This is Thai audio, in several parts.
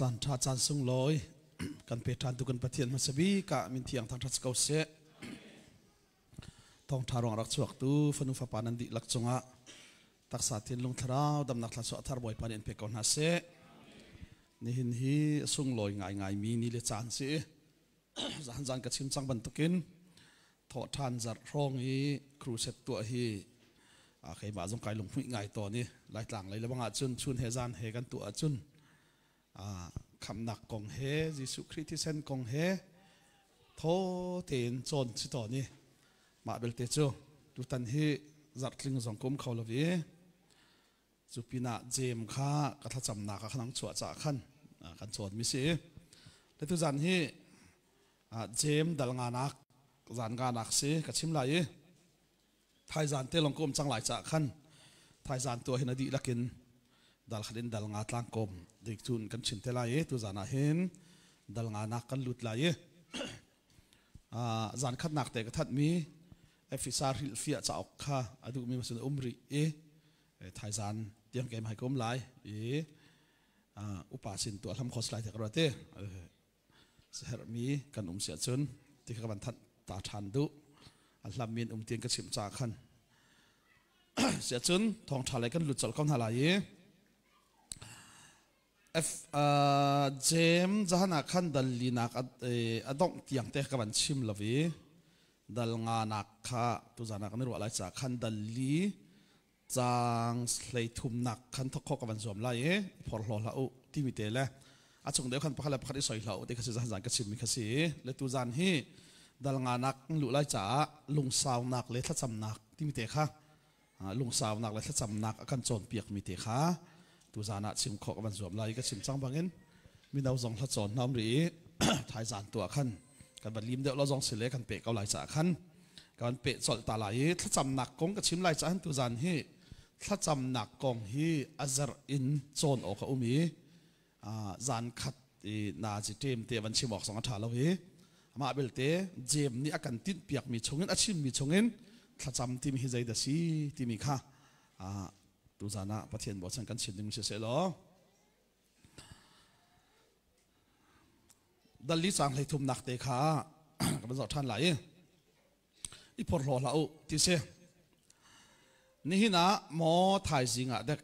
จานท่าจานสุงลอยกันเปิดทานตุกันปะเทียนมาสบีกะมินเทียงทางทัศเกาเสต้องทารองรักชวกตูฟนุฟปานันดิลักจงะตักษาเทียนลงทราวดำนักทัศทารบอยปานินเปกอนฮาเสนี่หินฮีสุงลอยง่ายมีนี่เลจานสิจานกระชิมจังบันตุกินทอทานจัดร้องฮีครูเสตตัวฮีใครมาจงกายลงหุ่ยง่ายต่อนี่หลายต่างเลยแล้วบางอาจุนชุนเฮจานเฮกันตัวจุนคำหนักกองเฮยิสุคริสต์เซนกองเฮโทเตียนจนสิต่อนี่มาเบลเตจูดูตันฮีจัดลิงสองกุมเขาลวีจุปินาเจมข้ากระทำจำหนักขนังชัวจ่าขันกันชวนมิสิแล้วทุกจันฮีเจมดัลงานักจานงานักสิกระชิมไหลไทยจานเตลงกุมจังไหลจ่าขันไทยจานตัวเฮนดีลักินดัลขันดัลงาตลังกมเด็กจุนกันชิมเทลายตุจานาเห็นดัลงานักกันลุดลายจานขัดหนักแต่กระทัดมีเอฟิซาริลฟิอาจะออกข้าอดูมีมาสุนอุมริไทยจานเตรียมเกมให้กลมลายอุปาสินตัวทำคอสไลด์จากกระเตเสรมีกันเสียจุนที่ขบันทัดตาชันดุอัลลามีนเตียงกระชิมจากขันเสียจุนทองทะเลกันหลุดจากกองทลายเจมจะหนักขันดัลลีนักดงเตียงเตะกับบันชิมลวีดัลงานักข้าตุจานักนี่รู้อะไรจากขันดัลลีจางเลยทุ่มนักขันทกกับบันสวมไล่พอหล่อละอุที่มีเตะเลยอาจงเดี๋ยวขันพักแล้วพักได้สอยเหล่าเด็กเขาจะหันกันชิมมีขสีเลยตุจานฮีดัลงานักรู้ไรจ่าลุงสาวนักเลยทัดจำนักที่มีเตะค่ะลุงสาวนักเลยทัดจำนักกันโจนเปียกมีเตะค่ะตุจานะชิมขอกับบันสวมไล่ก็ชิมจังบางเงินมีดาวจงทัดโจนน้ำหรือไทยจานตัวขันกันบัดลิมเดี๋ยวเราจงเสลกันเปะเกาไหลจ่าขันกันเปะสดตาไหลทัดจำนักกงก็ชิมไล่จ่าตุจานฮีถ้าจำหนักกองฮีอัจร์อินโซนออกอุมีจานขัดนาจิเตมเตวันชิมออกสองอัฐาเราฮีมาเบลเตเจมนี่อาการติดเปียกมีชงเงินอาชิมมีชงเงินถ้าจำที่มีใจเดซีที่มีค่าตุจานะประเทศบอสันกันชิมดึงเสียหรอดัลลิสังเลยทุ่มหนักเตะขากับมันสอดท่านไหลอีพอรอเราที่เสนี่นะหมอไทยสิงห์เด็ก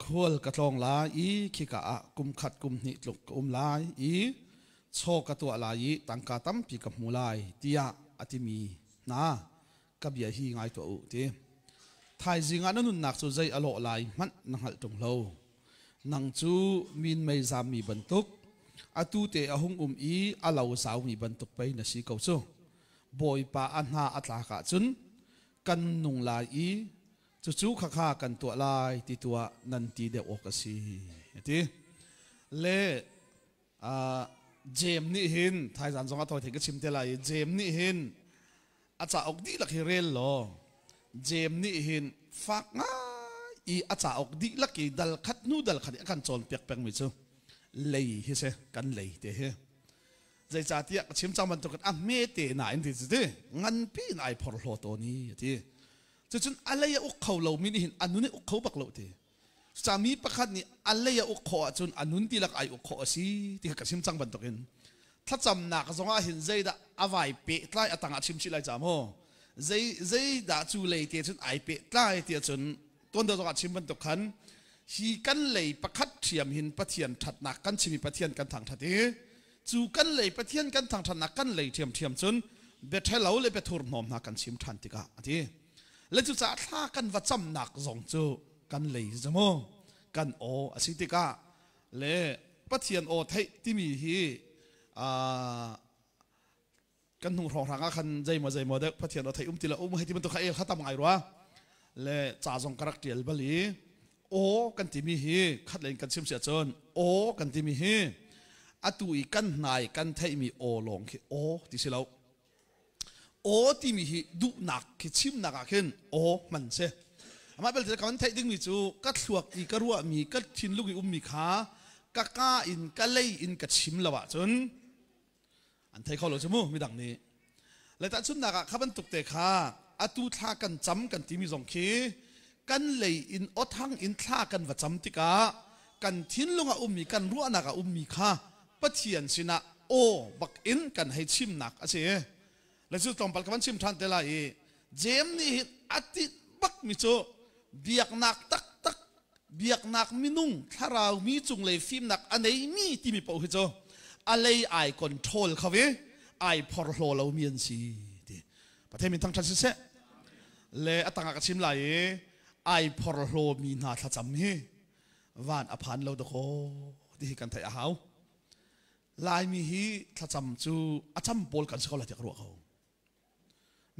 ควรกระทงลายขี้กะกุมขัดกุมนิลุกกุมลายโชกตัวลายตังกาตั้มปีกับมูลายเตียอติมีนะกับยาฮีไงตัวอุติไทยสิงห์นั้นนุ่นหนักสุดใจอโลลายมันนังหัดตรงเรานังจูมินไม่จำมีบรรทุกอตูเตอหงอีอลาวสาวมีบรรทุกไปนะสิเขาโซบอยปาอันหาอัตลากะจุนกันนุงลายจู่ๆข้ากันตัวลายที่ตัวนันตีเดียวอกสิที่เล่เจมนี่หินไทยสันสองตัวถึงก็ชิมเทลายเจมนี่หินอาจจะออกดีลักฮิเรลโลเจมนี่หินฟักง่ายอาจจะออกดีลักฮีดัลขัดนูดัลขัดกันโจนเปียกเปียกมิจูเลยเฮ้ยกันเลยเตะใจจ่าที่ชิมจังมันตัวกันเมเตน่าอินทิสเตงันปีนายพอร์โลตัวนี้ที่จนอะไรยาอุกเขาเราไม่ได้เห็นอันนู้นอุกเขาบักเราทีสามีประคันนี่อะไรยาอุกเขาจนอันนู้นที่ลักไออุกเขาสิที่เขาชิมจังบันตุกินถ้าจำหนักสงฆ์เห็นใจด่าอวัยเปะใต้อัตังอาชิมชิลายจามโฮใจด่าจูเลยเตียจนไอเปะใต้เตียจนต้นเดือดสงฆ์ชิมบันตุกันฮีกันเลยประคัดเทียมหินประเทียนถัดหนักกันชิมีประเทียนกันทางทัดจูกันเลยประเทียนกันทางถัดหนักกันเลยเทียมจนเบ็ดให้เราเลยเบ็ดทุรนอมหนักกันชิมทันติกะที่แล้วจู่ๆถ้ากันวัดจำหนักส่งจู่กันเลยจมูกกันโอสิติกาเล่ปะเทียนโอไทยที่มีฮีกันหงรองทางกันใจมาเด็กปะเทียนโอไทยติละให้ที่มันตัวใครข้าทำไงรัวเล่จ่าส่งกระเทียลบลีโอกันที่มีฮีขัดเล่นกันชิมเสียจนโอกันที่มีฮีอตุยกันนายกันไทยมีโอลงโอที่สิเราโอ้ที่มีดุหนักคิดชิมหนักขึ้นโอ้มันเสียมาเป็นแต่ก่อนไทยดึงมีจูกัดสวกอีกรัวมีกัดชินลูกอีมีขากะก้าอินกะเลยอินกัดชิมละวะจนอันไทยเขาหลุดจมูกมีดังนี้แล้วแต่ชุนหนักข้าบันตุกเตะขาอตุท่ากันจำกันที่มีสองคีกันเลยอินอดทั้งอินท่ากันวัดจำติกา กันทิ้นลงอามีกันรัวนักอามีข้าปะเทียนสินะโอบักอินกันให้ชิมหนักอาเซ่แล้วจุดตรงปัลกันชิมทันเตล่าเจมนี่อาทิตบักมิโซเบียกหนักตักตักเบียกหนักมินุ่งถ้าเรามีจุงเลยฟิล์มหนักอันไหนมีที่มีเป่าหิโซอะไรไอคอนโทรลเขาเว้ไอพอร์โลเรามีอันสิประเทศมีทั้งชั้นเสเลยตั้งกับชิมไหลไอพอร์โลมีนาทัดจำฮีวานอภันเราตะโคที่กันไทยเอาลายมีฮีทัดจำจูอาจำโปลกันสกอลที่กรัวเขา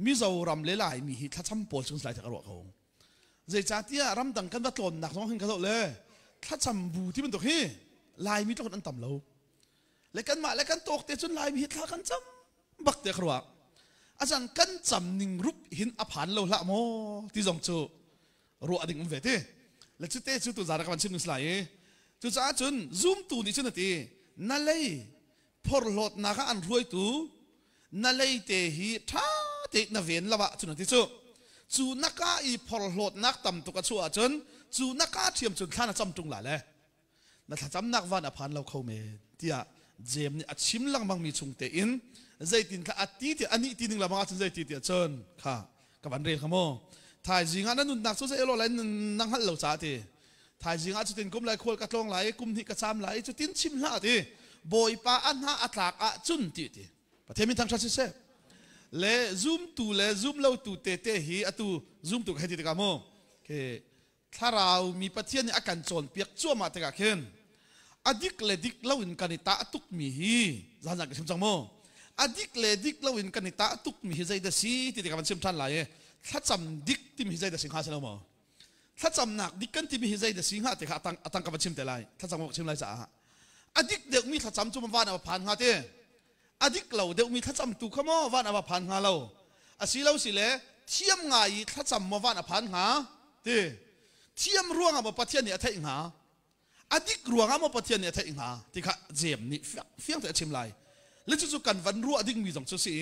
มิจารำเลลายมีฮีทัดจำโปลซึ่งสลายที่กรัวเขาใจจ่าเตี้ยรำดังกันบัดลนหนักท้องขึ้นกระโดดเลยทัดจำบูที่มันตกฮีลายมีต้องอันต่ำเราและกันมาและกันตกแต่จนลายมีฮีทัดกันจำบักเดียกรัวอาจารย์กันจำนิ่งรูปหินอภันเราละโมที่จงจูรัวดิ่งมันเวทีและจุดเตะจุดตัวจาระกันชิมนุสไลจุดจ้าจนซูมตูนี่จุดนั้นนั่นเลยพอหลดนักอันรวยตูนั่นเลยเตหีท่าเตะนาเวนละวะจุดนั้นที่จูนักอีพอหลดนักต่ำตุกชัวจนจูนักเทียมจนท่านจำตรงหลายเลยนั่นถ้าจำนักวันอภันเราเข้าเมที่อะเจมนี่ชิมลังบางมีชงเตอินใจตินข้าอดีตอันนี้ทีนึงละบางอาจจะใจตินเชิญค่ะกับอันเรียนขโมถ่ายจริงอันนั้นนักสู้ใจเราไหลนั่งหันเหล่าจ่าทีถ่ายจริงอันจุดตินกุมไหลโคลกระตองไหลกุมที่กระซามไหลจุดตินชิมละทีบอยป้าอันหาอัตลักษณ์จุนทีประเทศมีทางชาติเสเลซูมตูเลซูมเราตูเตเตฮีอตูซูมตูให้ทีเดียวกันโมเคถ้าเรามีประเทศนี้อาการโจรเปียกจั่วมาเตะกันอดีตเลดิกเล่าอินกันตาตุกมีฮีจานจากชิมจังโมอดีตเลดิกเล่าอินกันตาตุกมีฮีใจเดซีที่เดียวกันชิมทันไหลถ้าจำดิกที่มีใจเดสิงหาเสนอมาถ้าจำหนักดิกันที่มีใจเดสิงหาเตะตั้งกับชิมเตะไรถ้าจำกับชิมไรจ้าอดีตเด็กมีถ้าจำจุ่มวานเอาผ่านหาเตะอดีตเราเด็กมีถ้าจำตุขโมวานเอาผ่านหาเราอาศิเราสิเลเทียมไงถ้าจำมาวานเอาผ่านหาเตะเทียมร่วงเอามาปะเทียนเนี่ยเทอิงหาอดีตร่วงเอามาปะเทียนเนี่ยเทอิงหาที่ข้าเจมนี่เฟี้ยงแต่ชิมไรแล้วจู่ๆกันวันรัวอดีตมีสองชุดสิ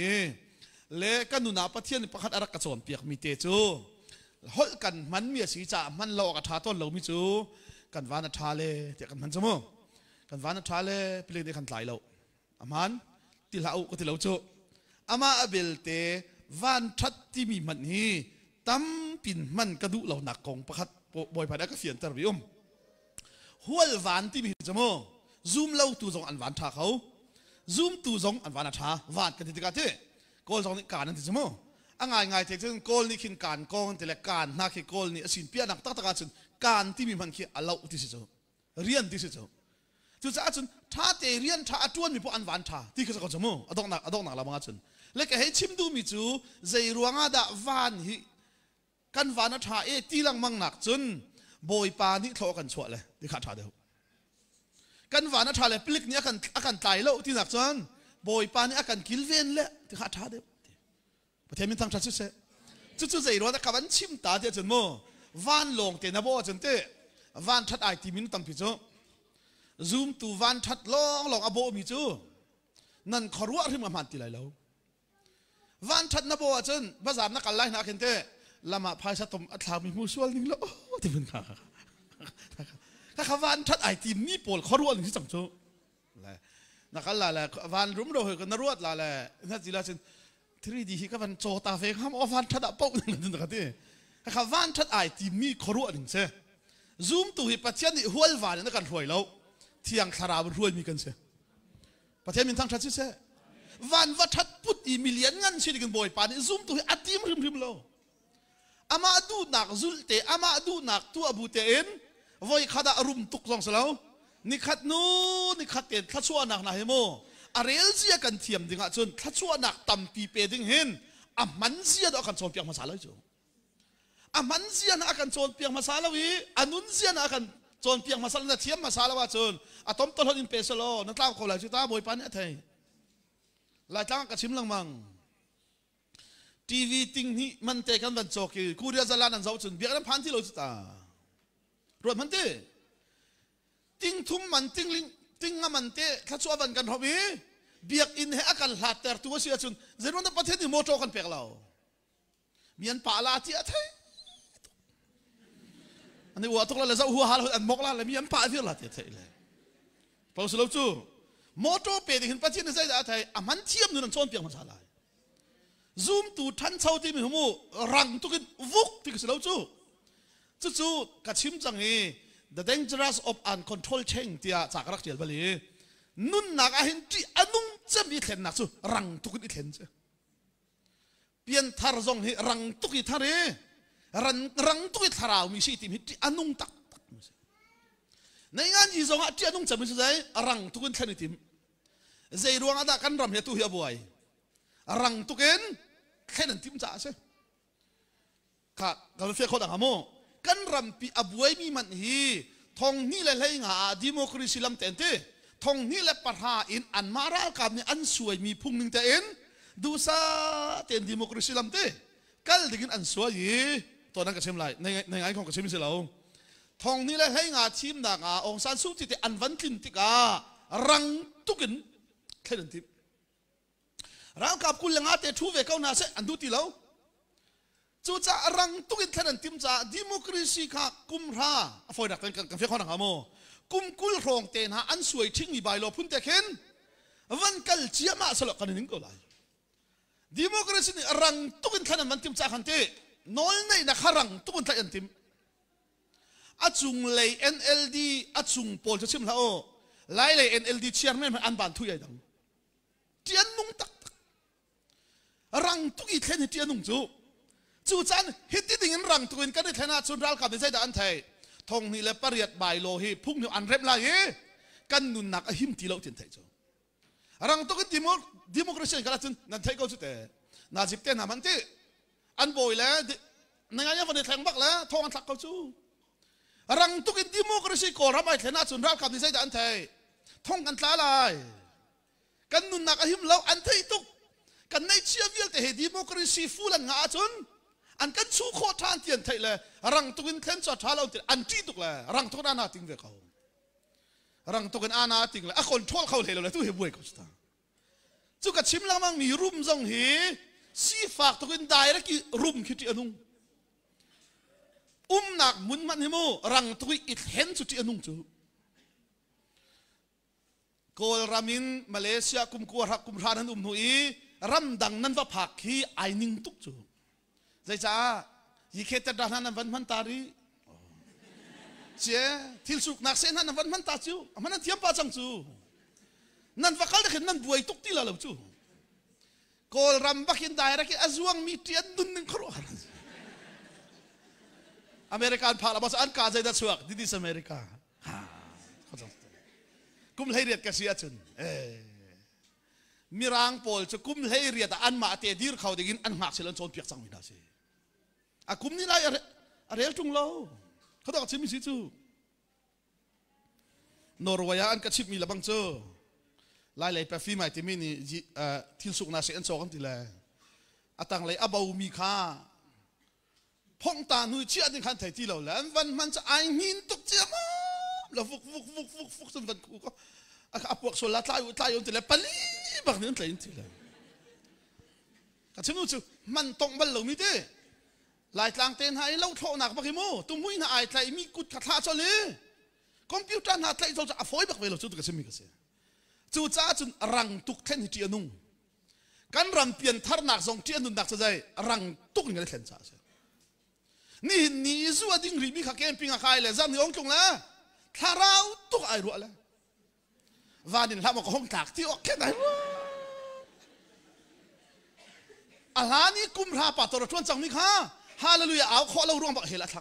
เล่กันนุนาปะเทียนประคัดอารักกระโจนเปียกมีเตจูหดกันมันมีสีจ่ามันเรากระทาต้นเรามิจูกันวานาทาเลเตกันมันจมูกกันวานาทาเลเปลี่ยนได้กันหลายเราอามันติลาอุก็ติลาจูอามาอเบลเตวันทัดที่มีมันนี้ตั้มปินมันกระดูเราหนักของประคัดบอยพัดก็เสียนตระบิมหัววันที่มีจมูกซูมเราตูจงอันวันทาเขาซูมตูจงอันวานาทาวันกันติดกันเตกอลสองนี่การนั่นที่สมอ่างง่ายๆเทซึ่งกอลนี่ขินการกองแต่ละการนักกอลนี่สินเปียนักตักการจนการที่มีมันขี้อาเลาที่สุดเรียนที่สุดจุดจ้าจนถ้าเตเรียนถ้าจวนมีพวกอันวันท่าที่คือสมอดอกนักละมั้งจนเล็กให้ชิมดูมิจูใจรวงอาดาวันฮิกันวันท่าตีลังมังหนักจนบอยปานี่ทอกันชัวเลยที่ขาดท่าเดียวกันวันท่าเลยพลิกนี้อาการตายแล้วที่หนักจนบอยปานี่อาการกิลเวนเลยที่ขาดท่าเดียวประเทศมีทางชัดเจนจู่ๆใจร้อนแต่ขับวันชิมตาเดียวจนโม่วันลงเตนบ่จนเตะวันทัดไอทีมินตั้มพิจูซูมตูวันทัดลองอโบมิจูนั่นขรัวที่มันตีไรแล้ววันทัดนบ่จนภาษานักการไล่นักเห็นเตะละมาพายสะตมอัตลามีมูสวลนี่แล้วที่มันข้าถ้าขวันทัดไอทีมนี่ปวดขรัวที่จังจูนักการไล่วันรุ่มโดยกันนรวดไล่นั่นจีละจนที่ดีที่ก็วันโจตาเฟข้ามอวันทัดเป้าหนึ่งนะครับที่ข้าวันทัดไอทีมีขรัวหนึ่งเสียซูมตัวเหตุปัจจัยนี่หัววันนั่นกันรวยแล้วเที่ยงคาราบรวยมีกันเสียประเทศมีทางชัดเสียวันวัทัดพุทธิมิเลียนเงินสิ่งกันบ่อยปานซูมตัวเหตุอดีมริมแล้วอามาดูนักซุลเตอามาดูนักตัวบูเตนวัยขัดอารมณ์ตุกซองเสลานิขัดนู้นิขัดเต็นขัดชัวนักนาเฮโมอาเรลเซียกันเทียมดิ่งจนทัชวนักตั้มปีเปดิ่งเห็นอามันเซียดอากันโจนเปียงมาซาลาจูอามันเซียนอากันโจนเปียงมาซาลาวีอานุนเซียนอากันโจนเปียงมาซาลาเทียมมาซาลาวาจนอาต้มต้นหินเปสโลนักเล่าเขาหลายจุดตาบอยปันเนี่ยไทยหลายจังกระชิมลังมังทีวีติงนี่มันเตะกันบันโจกีคูเรียจะลานันเจ้าจนเบียกันพันที่เราจุดตารวดมันเตะติงทุ่มมันติงลิงติงมันเตะทัชวบันกันทวีเบียกอินให้อาการหลัดแต่ตัวเสียจนเจนวันนั้นประเทศที่โมโตกันเปล่ามีอันป่าลาที่อะไร อันนี้ว่าตุกละเลยจะหัวหาอันมกละเลยมีอันป่าเท่าไรเท่าไรพอสุดแล้วจู่มอโต้เปย์ที่เห็นปัจจัยในใจแต่ไทยมันเทียมนู่นชนเปียกมันสลายซูมตูทันเช่าที่มีหัวมูรังตุกินวุกที่สุดแล้วจู่กัดชิมจังเอ the dangerous of uncontrolled change ที่จากรักเจียบลีนุ่นนักเห็นที่อนุจะมีเข็นนักจู่รังตุกินอีเข็นเจ้เปลี่ยนทารซองให้รังตุกิทารีรังตุกิทาราวมีสิ่งที่มีที่อนุตักในงานยี่สองที่อนุจะมีสิ่งใดรังตุกินแค่นิดใจรวงอาดากันรำเหตุเหี้ยบ่อยรังตุกินแค่นั้นทิมจ่าใช่ค่ะเราเฟียเขาดังฮะโมกันรำปีอบวยมีมันฮีทองนี่เลยเลยงาดิโมครีซิลัมเต็นเตทองนี่เลยปัญหาอินอันมารากับนี่อันสวยมีพุ่งหนึ่งแต่เอ็นดูซาเต็นดิโมครีซิลัมเตกัลดิ่งอันสวยตัวนั้นก็เช่นไรในงานของก็เช่นสิเราทองนี่เลยให้งาทีมด่างองซานสู้ที่อันวันทินติการังตุกินแค่นั้นทิมรังกับคุณยังอาเตทูเวก้านาเซอันดูตีเราจู่จะรังตุกินแค่นั้นทิมจะดิโมครีซีค่ะกุมราฟอยดักกันเฟียข้อหนังฮะโมกุมกุลโรงเตนหาอันสวยทิ้งมีใบโลพุ่นแต่เข็นวันกัลเจียมาสลับกันนึงก็เลยดิโมครีซีนี่รังตุกินแค่นั้นมันทิมจะขันเตน้อยในนักรังตุกินแค่นั้นทิมอาจุงเลย NLD อาจุงโพลจะชิมละโอไล่เลย NLD เชียร์แม่มันอันบานทุยใหญ่ดังเจียนนุ่งตักรังตุกิแค่นี้เจียนนุ่งจู่จันฮิตที่ดิ่งรังตุกินก็ได้แค่นั้นจนรัลกับในใจด่านไทยทงนี่เลยปริยัติใบโลหิพุ่งอยู่อันเร็บลายกันนุนนักหิมตีเราทิ้งไทยจู่รังตุกินดิโมคราซีกันละจนนั่นไทยก็สุดแต่น่าจิบเต้นหามันที่อันบ่อยแล้วในงานวันนี้แทงบักแล้วทองอันทักเขาจู่รังตุกินดิโมคราซีก่อรับไอ้แค่นั้นจนรัลกับในใจด่านไทยทองกันตาลายกันนุนนักหิมเราอันไทยตุกกันในเชียร์เวียลแต่เหตุดิโมคราซีฟูลันงาจนอันกันชูโคทานเตียนไทยเลยรังตุกินเข็นจอดท้าเราติดอันที่ตุกเลยรังตุกันอาณาติงเวเขารังตุกันอาณาติงเลยคนทอลเขาเลยเลยตู้เห็บวยเขาสุดท้ายจู่กับชิมลังมังมีรุมจงหีสีฝากตุกินได้แล้วกี่รุมคิดที่อนุหนักมุนมันหิโมรังตุกินอิดเห็นสุดที่อนุจู่โกลรามินมาเลเซียกุมกัวรักกุมรานันหนุ่ยรำดังนั้นว่าผักฮีไอนิงตุกจู่ใจจ้ายิ่งเขตด่านนั้นวันมันตารีเจ้าทิลสุกนักเซนนั้นวันมันตาจู่มันนั่นเทียมป้าจังจู่นั่นว่าเขาได้เห็นนั่นบวยตุกตีละจู่โกลรำบักยินได้รักอาจวงมีเทียนดุนนึงครัวอเมริกันพาราบาสอันกาใจดัชวกดิสอเมริกากุมเฮเรียดกษียจุนมีรางโพลจะกุมเฮเรียดอันมาเตดีร์เขาได้ยินอันหักเชลันโจนเปียกสังวินาทีอากุมนี่ไรอะไรจุงเราเขาต้องชิมมิสิจูนอร์เวียอันก็ชิมมีละบังเจอไล่เลยไปฟีใหม่ที่มีนี่ทิลสุกนาเซนโซกันทีละอาตังเลยอาบาอูมีค่าพงตาหนุ่ยเชี่ยดิ้งขันไทยที่เราแล้ววันมันจะไอหินตกเจียมาแล้วฟุกจนวันกูก็อาพวกโซลาตายอุ่นทีละปลีบักนี่นั่นทีละก็ชิมดูจูมันตรงบัลลูมิเต้หลายทางเต้นให้เราโทหนักบักฮิโมตุ้มมุ้ยน่าไอ้ใจมีกุดขัดท่าจเลยคอมพิวเตอร์น่าใจเราจะอฟอยบักเวลจุดก็ชิมิกันเสียจู่จ้าจุนรังตุกเทนที่อนุกันรำเปลี่ยนทาร์นักส่งที่อนุนักจะใจรังตุกยังไงเทนจ้าเสียนี่ส่วนดิ้งรีบีขักเกมปิงขักใครเลยจำนี่องค์จงละถ้าเราตุกไอ้รัวละวานินทำมาก็ห้องตักที่ออกแค่ไหนวะอะไรนี่กุมราปัตตระชวนจังมิค่ะฮาเลลูยาเอาข้อเราร่วงบักเฮลัก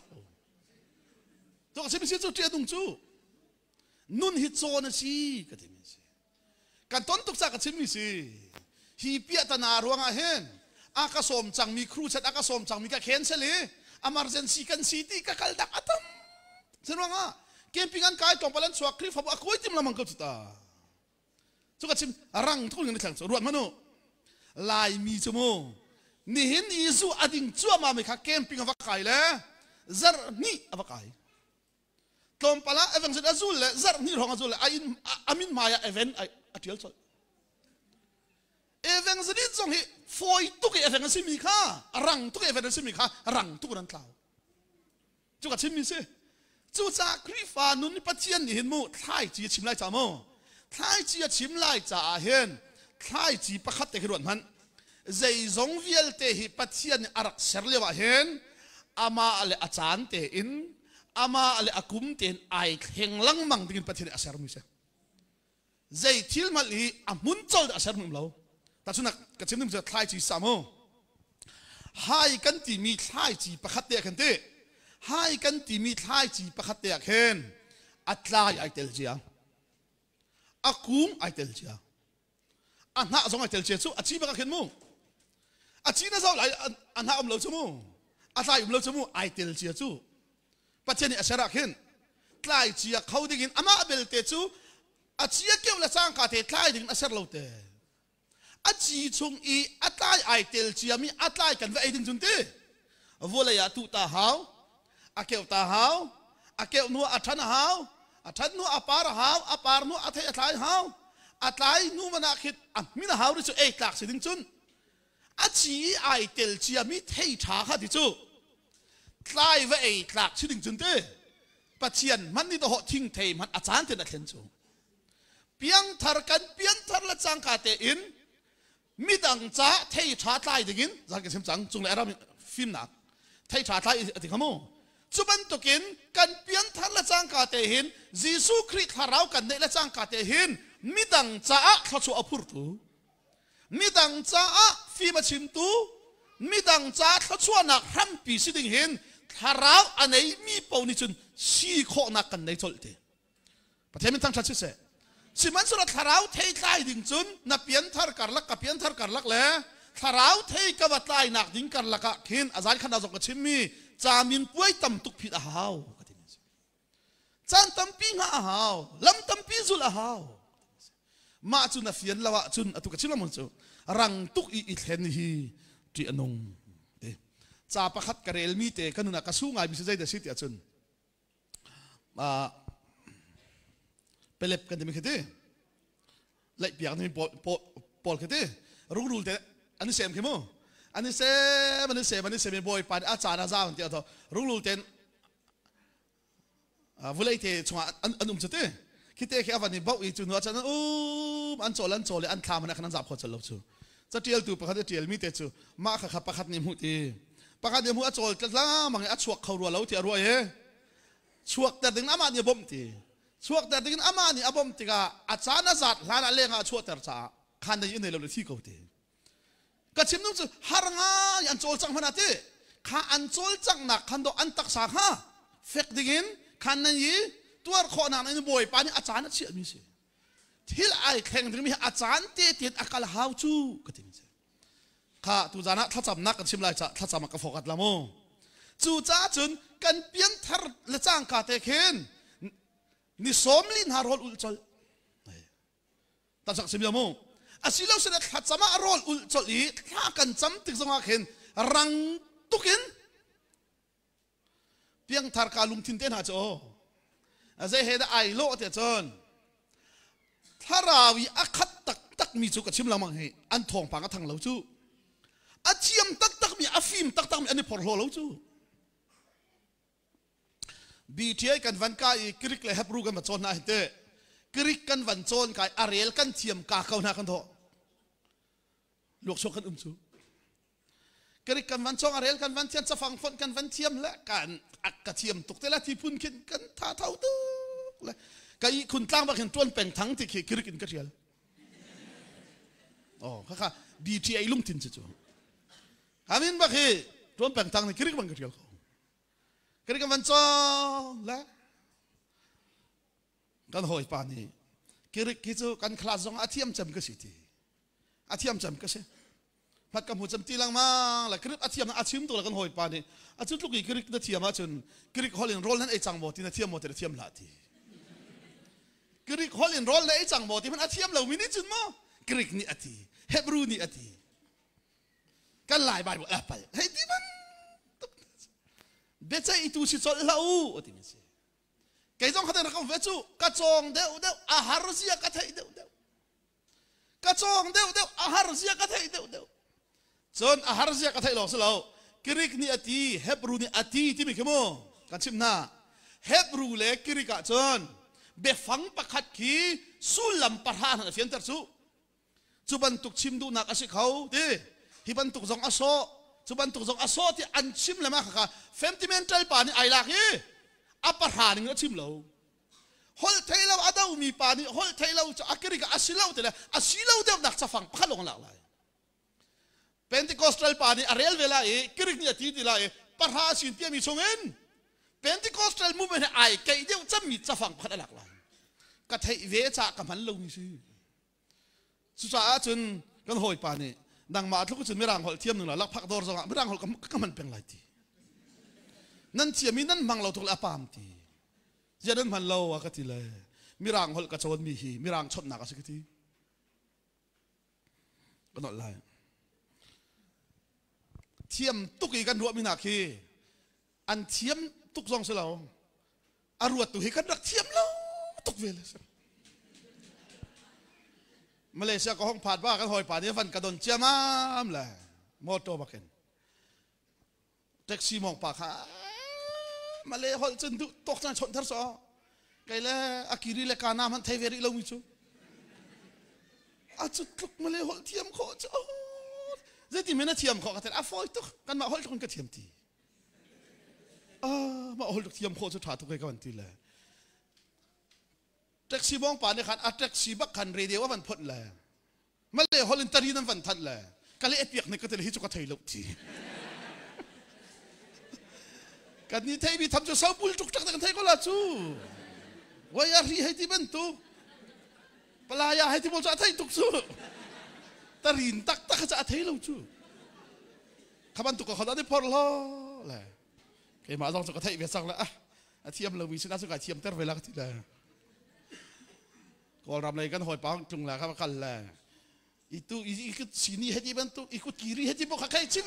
ตัวก็ใช่ไม่ใช่จุดเดียดงจูนุ่นฮิตโซนสิก็ที่มีสิกันต้นตุกจากก็ใช่ไม่สิฮีเปียตนาร่วงอาเห็นอากาศมจังมีครูเช็ดอากาศมจังมีกะเขนเฉลี่ยอามารเจนซีกันซีตีกะกัลดักอัตมเช่นว่าเกมพิงันกายตรงไปเล่นสวกคลิฟเขาบอกคุยจิ้มละมังก็จุดตาจุกชิมรังทุกอย่างในแข่งรวดมันโนลายมีจมูกนี่เห็นอิสุอดิ่งจั่วมาไม่ค่ะเกมปิงอวกายเลยซาร์นี่อวกายตรงไปละเอเวนซ์อซูลเลยซาร์นี่ของอซูลเลยอามินมายาเอเวนไออัติลส์เอเวนซ์นี่จงเฮฟอยตุกเอเวนซ์มีค่ะรังตุกเอเวนซ์มีค่ะรังตุกนั้นคลาวจุกชิมมีสิ จูจ่าคริฟานุนปัจเจียนเห็นมูท้ายจีชิมไล่จ่ามูท้ายจีชิมไล่จ่าเห็นท้ายจีประคัดเตะขรวนมันใจจงเวียลเตะปัจเจียนอารักเสรเลวะเห็นอามาอะไรอาจารย์เตะอินอามาอะไรอากุมเตะไอเข่งลังมังดิ่งปัจเจียนอาเสรมิเสใจทิลมาลีอามุนโจลอาเสรมิมเราแต่สุนัขกระชิมนึงจะท้ายจีสามูให้กันที่มีท้ายจีประคัดเตะกันเตะให้กันที่มีท้ายจีประคัดเตะเห็นอัตลายไอเตลเจียอากุมไอเตลเจียอันน่าสงไอเตลเจียสู้อาชีพก็เห็นมูอาชีพน่าสงไหลอันน่าอมเหลวชั่วโมงอันน่าอมเหลวชั่วโมงไอเตลเจียสู้ปัจจัยนี้อาศัยรักเห็นท้ายจีเขาได้ยินอามาเบลเตสู้อาชีพเกี่ยวกับสร้างการเตะท้ายได้ยินอาศัยเราเตะอาชีพชงอีอัตลายไอเตลเจียมีอัตลายกันว่าไอดิ่งจุนเตะวัวเลยตุตาหาวอาเกี่ยวตาหาวอาเกี่ยวนัวอัฐานหาวอัฐานนัวอปาร์หาวอปาร์นัวอัฐายหาวอัฐายนัวมันอาคิดมินาหาวดิจูเอกหลักสิดิ่งจุนอาชีไอเตลเจียมีเทชาค่ะดิจูทลายว่าเอกหลักสิดิ่งจุนเตปัจเจียนมันนี่ต้องหัดทิ้งเทมันอาจารย์เตนักเรียนจูเพียงทาร์กันเพียงทาร์ละจังกาเตอินมิดังจ้าเทชาทลายดิ่งจังกินจังจุงเลยเราฟิล์มหนักเทชาทลายดิ่งขโมจุบันตุกินกันเปลี่ยนทันละจังกาเตหินยิสุคริสต์ฮารากันในละจังกาเตหินมิดังจ้าขชัวพูดตูมิดังจ้าฟีมาชิมตูมิดังจ้าขชัวนักฮัมปีสิดิ่งหินฮาราอันไหนมีปนิจุนชีโคนักกันในจลเตประเทศมันตั้งชัดเจนสิมันสุดฮาราเทใจดิ่งจุนนับเปลี่ยนทัรการลักกับเปลี่ยนทัรการลักแล้วฮาราเทกบัดไลนักดิ่งการลักหินอาจารย์ขนาดจงกชิมมีจามินป่วยตั้มตุกพิดอาหาวจานตั้มปีงอาหาวลำตั้มปีจุลอาหาวมาจุนเฟียนละวะจุนตุกชิลมันจูรังตุกอีเทนฮีจีอนงจ่าประคัดกระเรลมีเตกันนุนักสู้ไงมิสใจเดชิตยาจุนเปเล็บกันเดมิคเตเล็บอย่างนี้ปอลคเตรู้เตอันนี้เซมเข้มอันนี้เซมบอยปานอาจารย์อาจารย์ที่เอารู้เต็นวุ้ยเตะช่วงอันจุดเตะคิดเตะแค่วันนี้บอกอีจุนว่าจะอันโจเลยอันทำมันขนาดจับคนจะลบจูจะเจียลตัวประคัดเจียลมีเตะจูมาขับประคัดนิมุตีประคัดนิมุอันโจกันละมังอันช่วงเขารัวแล้วที่รัวช่วงแต่ดึงอามานี่บ่มตีช่วงแต่ดึงอามานี่บ่มตีก็อาจารย์อาจารย์หลานเลี้ยงช่วงแต่จ่าขันได้ยินในเราเลยที่เขาตีก็ชิมนุ่มจูฮารงาอันโจลจังพนัดเตข้าอันโจลจังนักขันโดอันตักสาขาเฟกดิ่งขันนั้นยี่ตัวข้อนั้นในบ่อยปานี่อาจารย์เชื่อมิสิที่ไอ้แข่งถึงมีอาจารย์เตติดอากาศหาวจูก็ถึงสิข้าตูจานะถ้าจำนักกันชิมไรจะถ้าจำมักโฟกัสละโมจูจ้าจุนกันเปลี่ยนทาร์ละจังกาเตเคนนิสมลินฮารอลอุลจลตั้งสักสิบยาโมอาศิลป์เสด็จขัดสมาโรลอุลจลีถ้ากันจำติดสมาเข็นรังตุกินเพียงทาร์กาลุมทินเตนหาโจอาเจเฮดไอโลเตจอนถ้าราวีอักตักมีจุกชิมละมังเฮอันทองปังก็ทางเราจูอาเชียมตักมีอาฟิมตักมีอันนี้พอร์โลเราจูบีทีไอกันวันกายกริกเลยฮับรูกันมาโจนนาเฮเตกริกกันวันโจนกายอาเรลกันเทียมกาเขาหน้ากันโถลูกชกกันจูกริกกันวันโจนอาเรลกันวันเทียมจะฟังฝนกันวันเทียมและกันอักกระเทียมตกแต่ละที่พุ่นขึ้นกันท่าเท่าตึกเลยก็อีคุณตั้งมาเห็นต้นเป็นทั้งที่กริกกินกระเทียมอ๋อค่ะบีทีไอลุ่มทินจู่ๆอามินบักเฮต้นเป็นทั้งที่กริกมันกระเทียมกริกกันวันโจนและกันหอยปานีกริกกิจูกันคลาสงอาเทียมจำก็สิทีอาเทียมจำก็สิพัดกำหูจำตีลังมาแล้วกริกอาเทียมอาชิมตัวกันหอยปานีอาจุดลูกอีกริกนาทีมาจนกริกฮอลลินโรลนั้นไอจังโมตินาทีมโมตินาทีมลาทีกริกฮอลลินโรลนั้นไอจังโมติมันอาทีมเรามินิจุนโมกริกนี่อาทีเฮบรูนี่อาทีกันหลายใบบอกไปเฮ้ยที่มันเบใจอีตูชิจอลลาอูอติมิเซแกจงขัดนักเวจูกระจงเดวอาหารเสียกระเทยเดวกระจงเดวอาหารเสียกระเทยเดวจนอาหารเสียกระเทยหลอกสลาวกริกนี่อตีเฮบรูนี่อตีที่มีขโมกันชิมหน้า เฮบรูเล็กกิริกะจนเบฟังประคัดขีสู้ลำปะหานเฟียนตัดสู้จุบันตุกชิมดูนักอาศัยเขาดิฮิบันตุกจงอาโซจุบันตุกจงอาโซที่อันชิมเลยมั้งค่ะเฟมติเมนต์ใจป่านี่ไอลักยี่อัปะหานี่ก็ชิมเราฮอลไทยเราอาดาวมีป่านี่ฮอลไทยเราจะอักกิริกะอาศิลาวแต่ละอาศิลาวเดียวนักจะฟังพัดลงหลักเลยเป็นที่คอสตรัลป่านี่อาเรลเวลากิริกนี่ที่ดีละปะหาสินเตียมีชงเงินเป็นที่คอสตรัลมูฟเมนต์ไอเกยเดียวจะมีจะฟังพัดหลักเลยก็ไทยเวชากำมันลงนี่สิสุดท้ายจนกันหอยป่านี่ดังมาทุกคนไม่ร่างหอยเทียมหนึ่งละลักพักดอร์สองไม่ร่างหอยก็มันเป็นไรทีนั่นเทียมีนั่นมังเราทุกละปามทีจะนั่นมันเราอะก็ทีเลยไม่ร่างหอยกระโจนมีหีไม่ร่างชดหนักสักทีก็นั่นแหละเทียมตุกอีกันรัวมีหนักขี้อันเทียมตุกซองเสลาอารวดตุกให้กันรักเทียมเราตุกเวลามาเลเซียก็ห้องผ่านว่ากันหอยผ่านนี้ฟันกระโดนเจียมามเลยมอโต้บักเก็นแท็กซี่มองปากฮะมาเลหอยจนตกใจชนทัศน์ไกลเลยอากิริเลกานามันไทยเวริลงมิจูอาจุดลุกมาเลหอยเทียมโคจ้าเจ้าที่ไม่น่าเทียมโคกันแต่อาฟอยตุกกันมาหอยทุกคนก็เทียมทีมาหอยทุกเทียมโคจะถ่ายทุกคนก็วันทีเลยแท็กซี่มองป่านในขันแท็กซี่บักขันเรเดียวว่ามันพ้นแหละมาเลยฮอลลินตารีนั่นฟันทันแหละกันเลยเอปียกในก็จะเลยฮิจุกไทยลุกทีกันนี่ไทยมีทำจะเศร้าปุลจุกจักกันไทยก็ละจูวายารีให้ที่บรรทุกปลายาให้ที่บนจะไทยตุกจูตารีนตักจะไทยลุกจูขบันตุกก็เขาได้พอล้อแหละไอ้มาลองจุกไทยเวียสังละเทียมเรามีชนะสุกเทียมเตอร์เวลาที่ละก็รำอะไรกันหอยปังจุงแหละครับกันแหละอีกสีนี้ให้ที่บรรทุกอีกกีรีให้ที่พวกใครชิม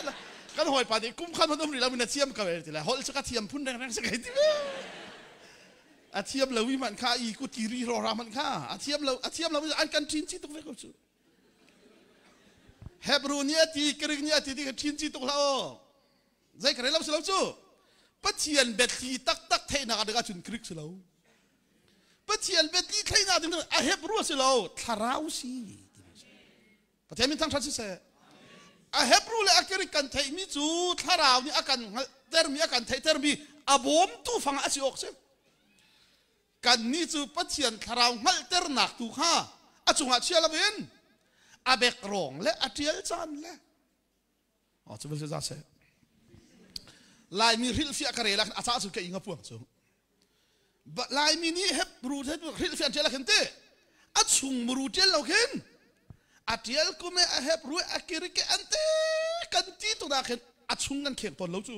ละกันหอยปังอีกกุ้มขันมันต้องมีเรามีนาเทียมกันเลยทีละหอยสักเทียมพุ่นแรงๆสักทีอาเทียมเราวิมันข้าอีกกีรีรอรามันข้าอาเทียมเราอันกันชินชีตุกเวกุจูเฮบรูเนี่ยที่กรีเนี่ยที่ชินชีตุกเราใจกระไรเราสิเราจูปัจเจียนเบ็ดที่ตักเทนักเด็กจุนคริกสิเราปัจเจียนเบ็ดที่ใครน่าดึงอาเฮบรู้สิเราทาราวสิปัจจัยมินทั้งชัดสิเสอาเฮบรู้เลยอากิริกันไทยมิจูทาราวนี่อากันเตอร์มีอากันไทยเตอร์มีอาบอมตู้ฟังอาศิโอกเสกันนี่จูปัจเจียนทาราวมัลเตอร์นักตู้ข้าอาจุงอาเชียละเวนอาเบกรองและอาเทียลจันและจะเป็นจะเสลายมีริลฟิอาคาเรลักอาซาสุกอิงกับพวกจูลายมีนี่เฮบรูเทริลฟิอาเจลักเห็นเตอาชุงบรูเจลเราเห็นอาเจลก็ไม่เฮบรูอากิริกอันเตกันที่ตัวนักเห็นอาชุงกันเขียนตนเราจู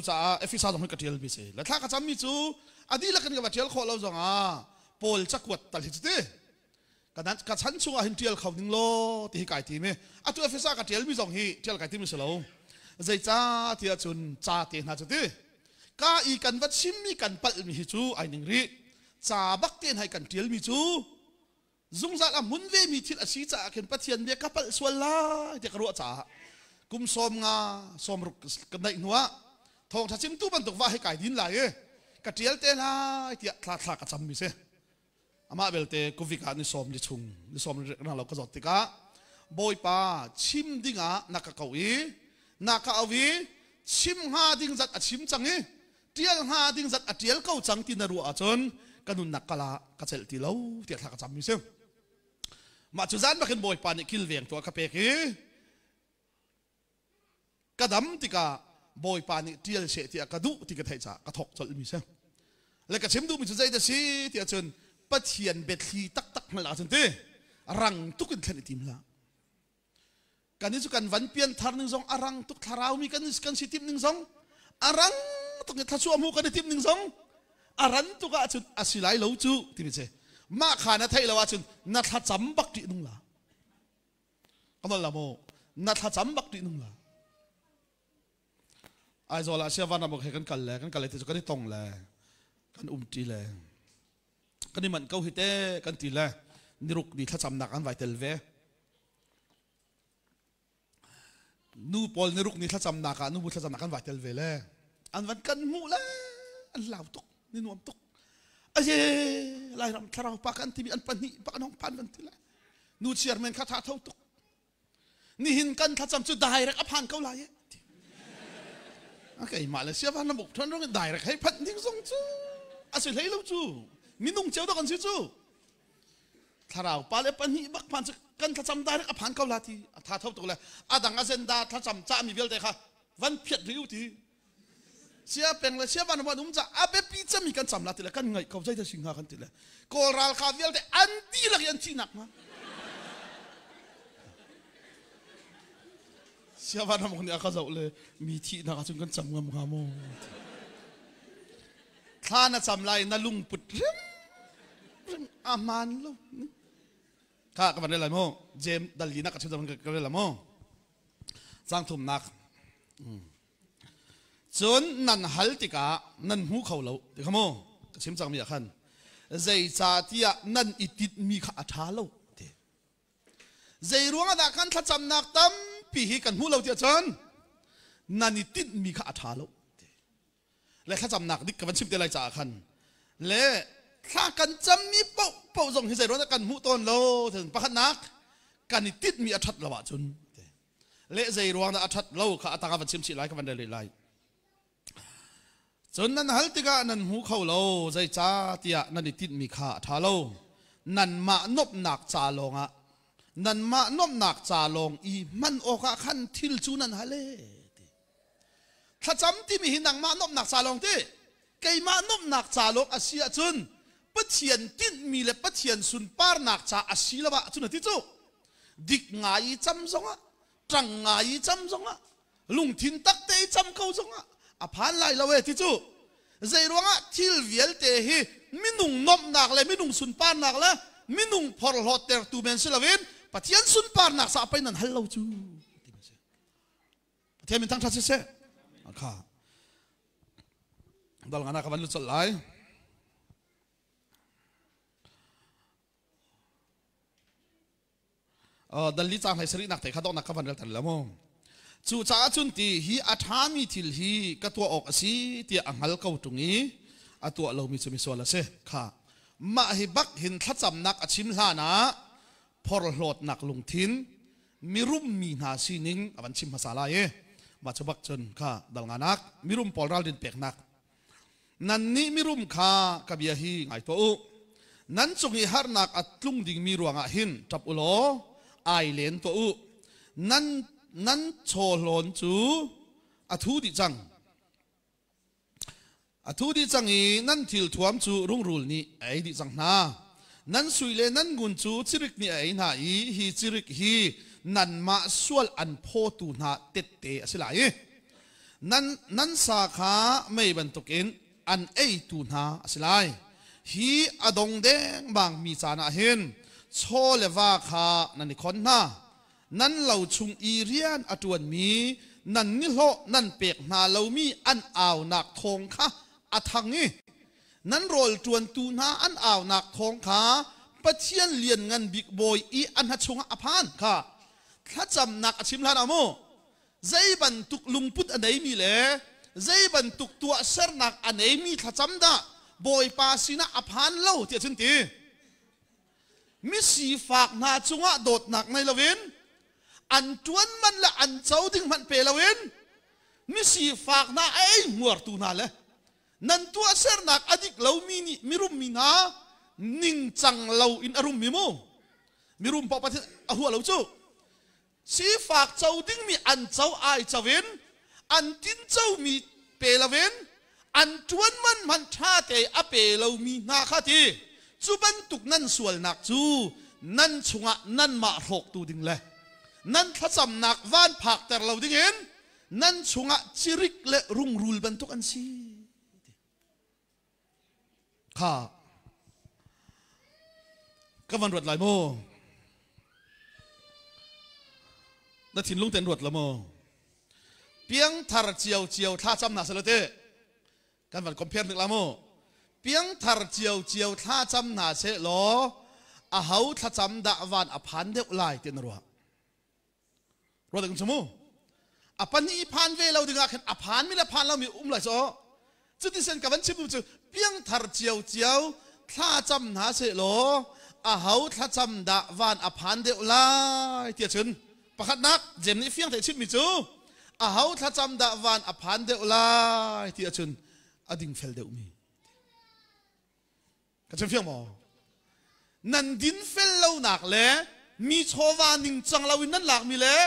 จ้าเอฟิซาต้องให้กับเจลพิเศษแล้วถ้าเขาจำมีจูอดีตแล้วกันกับเจลขอเราจังโพลจักวัดตัดหิตเตกันนั้นกันฉันชัวเห็นเจลเขาหนึ่งโลที่ให้ไก่ทีมั้ยตัวเอฟิซากับเจลมีสองฮีเจลไก่ทีมีสโลใจจ้าที่จุนจ้าเตียนหาจุดที่ก้าอีกันวัดชิมมีกันปัลมีจูไอหนึ่งรีจ้าบักเตียนให้กันเทียลมีจูซุงซาลามุนเวมีทิลอาชีจ้าเข็นปัทเทียนเบียกับปัลสวลลาเด็กรัวจ้ากุมสมงาสมรุกกันได้หนัวทองทัชิมตู้บรรทุกว่าให้ไก่ดินไหลกระเทียลเตล่าเตียคลาคลากระจำมีเสอามาเบลเตกุฟิกานิสมนิชุงนิสมนั่งเราก็จดติกาบอยป้าชิมดิ่งะนักเกาอีนักเอาวีชิมหาดิ่งจัดชิมจังเอเทียลหาดิ่งจัดเทียลเก้าจังที่นรัวจนกันนุนนักกะลากระเจลตีเลาเทียลกระจำมิเซมมาจุดนั้นมาขึ้นบอยปานิคิลเวียงตัวกระเปกีกระดำติกาบอยปานิเทียลเสติกระดุติกระเทจ่ากระทกจลมิเซมแล้วก็ชิมดูมิจุใจเดซีเทียจนปัจเจียนเบ็ดทีตักมาลาจนเตรังตุกันแค่ในทีมละกันนี้สุกันวันเปลี่ยนทาร์หนึ่งสองอารังตุกทาราวมีกันสิทีมหนึ่งสองอารังตุกเนี่ยทัชวามูกันในทีมหนึ่งสองอารันตุกอาจุดอาศิไลเหลาจูที่เป็นเช่มาขานาไทยเราอาจุดนัทจำบักตีนุ่งละก็นั่นละโมนัทจำบักตีนุ่งละไอ้โซลาเชียวันเราบอกให้กันกันเลยที่สุกันที่ตรงเลยกันตีเลยกันนี่มันเก้าหิเต้กันตีเลยนิรุกนี่ทัจำหนักอันไวเตลเวนูปอลนิรุกนี่ทัจำหนักนูบุทัจำหนักอันไวเตลเวเลยอันวันกันมูเลย อันลาวตุกนี่นวมตุกเอ้ยลายรำทาราวปากันที่มีอันปันนี่ปากน้องพันกันที่ละนูเชียร์แมนข้าท้าเท่าตุกนี่หินกันถ้าจำจุดได้รักอภันเขาลายโอเคมาเลเซียพันน้ำบุกท่านร้องได้รักให้พันทิ้งส่งจูอาศัยให้เราจูมีนุ่งเจ้าตัวกันสิจูทาราวปาเลปันนี่บักพันกันถ้าจำได้รักอภันเขาลาทีท้าเท่าตุกเลยอาดังอาเซนดาถ้าจำจ้ามีเวลเดค่ะวันเพียรริ้วทีเสียเป็นเลยเสียวันวันนุ่มจะอาเบปีจะมีกันจำลาทีละกันไงเขาใจจะสิงหากันทีละกอรัลคาเวลเดอันดีละยันที่หนักมาเสียวันนั้นคนนี้อาเขาเลยมีที่นักจุนกันจำงามงามข้าน่ะจำไรน่ะลุงปุดเรื่องอามันลูกข้ากับมันได้ไรมั้งเจมดัลลีนักจุนกันกันได้ไรมั้งสร้างทุ่มนักจนนั่นฮัลติกานั่นหูเขาเราเด็กขโมยชิมจังมีขันใจจ่าที่นั่นอิติดมีข้าท้าเราใจรวงอาการถ้าจำนักตั้มปีฮีกันหูเราเดียจนนันอิติดมีข้าท้าเราและข้าจำนักดิกับวันชิมเดลัยจ่าขันและข้ากันจำมีเป้าส่งให้ใจรวงกันหูต้นเราถึงปะขันนักกันอิติดมีอัฐละวะจนและใจรวงอัฐเราข้าต่างกันชิมชิไลกับวันเดลัยจนนั้นฮัลติกานั่นหูเขาเราใจจ่าที่นั่นอิติดมีข้าท้าเรานั่นมานบหนักจ่าลงอ่ะนั่นมานบหนักจ่าลงอีมันโอกาขันทิลจูนันฮะเล่ถ้าจำที่มีหินังมานบหนักจ่าลงที่ไก่มานบหนักจ่าลงอาเซียจุนปะเทียนติดมีเลยปะเทียนสุนปาร์หนักจ่าอาเซียละวะจุนที่จูดิกงายจำซงอ่ะจังงายจำซงอ่ะลุงทินตักเตยจำเขาซงอ่ะอภันไล่ละเวที่จูใจรวงอ่ะทิลเวียลเตฮีมินุงนบหนักเลยมินุงสุนปาร์หนักเลยมินุงพอลฮอตเตอร์ตูเมนซิลาวินปะเทียนสุนปาร์หนักสะไปนั่นฮัลโหลจูปะเทียนมันทั้งทัศน์เสอะค่ะดอลงานากับวันลุสไลดัลลิจางให้สรินักแต่ข้าต้องนักกับวันเดลตันละมั้งจู่จ้าจุนตีฮีอัฐามีทิลฮีกับตัวออกสีที่อังฮัลเขาตรงนี้ตัวเรามีจะมีส่วนละเสค่ะมาฮิบักเห็นทัศน์นักชิมลานะพอหลดนักลงทินมีรุ่มมีนาซีนิงวันชิมภาษาลายมาจะบักจนค่ะดังนักมีรุ่มพอรัลดินเปียกนักนั่นนี่มีรุ่มค่ะกับยาฮีไงตัวนั้นจงฮิฮาร์นักอัตลุงดิ่งมีรวงหินจับอุโลไอเลนตัวนั้นโชลอนจูอัทุดิจังอัทุดิจังอีนั่นทิลทวมจูรุ่งรูลนี่ไอดิจังนานั้นสุยเลนั้นกุนจูจิริกนี่ไอนาอีฮีจิริกฮีนั่นมาสวลอันโพตูนาเตเตอสิลายนั้นสาขาไม่บรรทุกินอันไอตูนาอสิลายฮีอดงเดงบางมีจานาเห็นโชเลวาคานั่นนี่คนนานั้นเราชุงอีเรียนอตวนมีนั่นนิโลนั่นเปียกนาเรามีอันอ่าวนักทองค่ะอทังนี้นั้นโรลจวนตูนาอันอ่าวนักทองค่ะปะเทียนเลียนเงินบิ๊กบอยอีอันฮัชงอภานค่ะถ้าจำนักชิมลานาโมใจบรรทุกลุงพุทธอันไหนมีเลยใจบรรทุกตัวเสรนักอันไหนมีถ้าจำได้บอยปาสินะอภานเล่าเทียชินตีมิสีฝากนาจงะโดดหนักในละเวนอันจวนมันละอันเจ้าดึงมันเปละเวนมิสีฝากนาไอ้หัวตูนาเลยนั่นตัวเสรนักอดิกเรามีนี่มิรุมมีนานิ่งจังเราอินอารมณ์มิรุมปอปะเทอหัวเราจูสีฝากเจ้าดึงมีอันเจ้าไอเจ้าเวนอันตินเจ้ามีเปละเวนอันจวนมันชาเตอเปเรามีนาคาทีจูบันตุกนั่นส่วนหนักจูนั่นชงะนั่นมาหกตูดึงเลยนั่นทัศน์หนักว่านผักแต่เราดึงเห็นนั่นชงะจิริกและรุ่งรูลบันตุกอันซีค่ะก็มันรวดลายโมนัดถิ่นลุงเต็นรวดละโมเพียงทาร์เจียวท่าจำหนาเสลเตกันวันคอมเพลนึกละโมเพียงทาร์เจียวท่าจำหนาเสลออาเขาท่าจำดาวันอภันเดวไลเต็นรัวดึงสมูอภันนี่พันเวเราดึงอาขันอภันไม่ละพันเรามีอุ้มไหลโซ จุดที่เส้นกับวันชิมจุดเพียงทาร์เจียวถ้าจำหาเสโลเขาถ้าจำดาวันอภันเดอลายเตียชนประคัดนักเจมนี่เฟียงแต่ชิมมิจูเขาถ้าจำดาวันอภันเดอลายเตียชนอดิ่งเฟลเดอมีก็จะเฟียงมอนันดินเฟลเราหนักเลยมีโชวานิงจังเราวินนั่นหลักมีเลย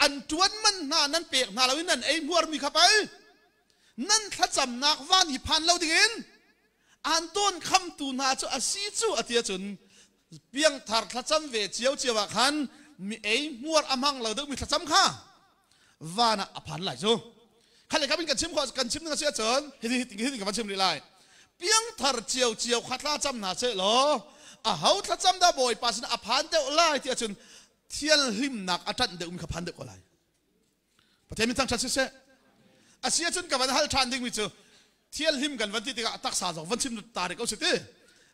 อันจวนมันน่านั่นเปียกน่าเราวินนั่นไอ้มัวมีขับไปนั่นถ้าจำนักวันอีพันเราดิ่งอันต้นคำตูนาจูอาซีจูอเตียชนเพียงทาร์ถ้าจำเวเจียวขันมีไอ้มัวอามังเราเด็กมีถ้าจำข้าวานะอภันไหลจูขันเลยครับเป็นกันชิมนึงกันเสียเฉินเห็นกับมันชิมได้ไรเพียงทาร์เจียวขัดลาจำนาเสหรอเขาถ้าจำได้บ่อยปัสนาอภันเดอไล่ที่อาจารย์เทียนหิมหนักอาจารย์เด็กมีขับพันเด็กอะไรประเทศมีทั้งชัดเจนอาเซียจนกับวันฮัลชันดิ้งมิจูเทียนหิมกันวันที่ติกาตักษาจากวันชิมตาเด็กเอาสิเต้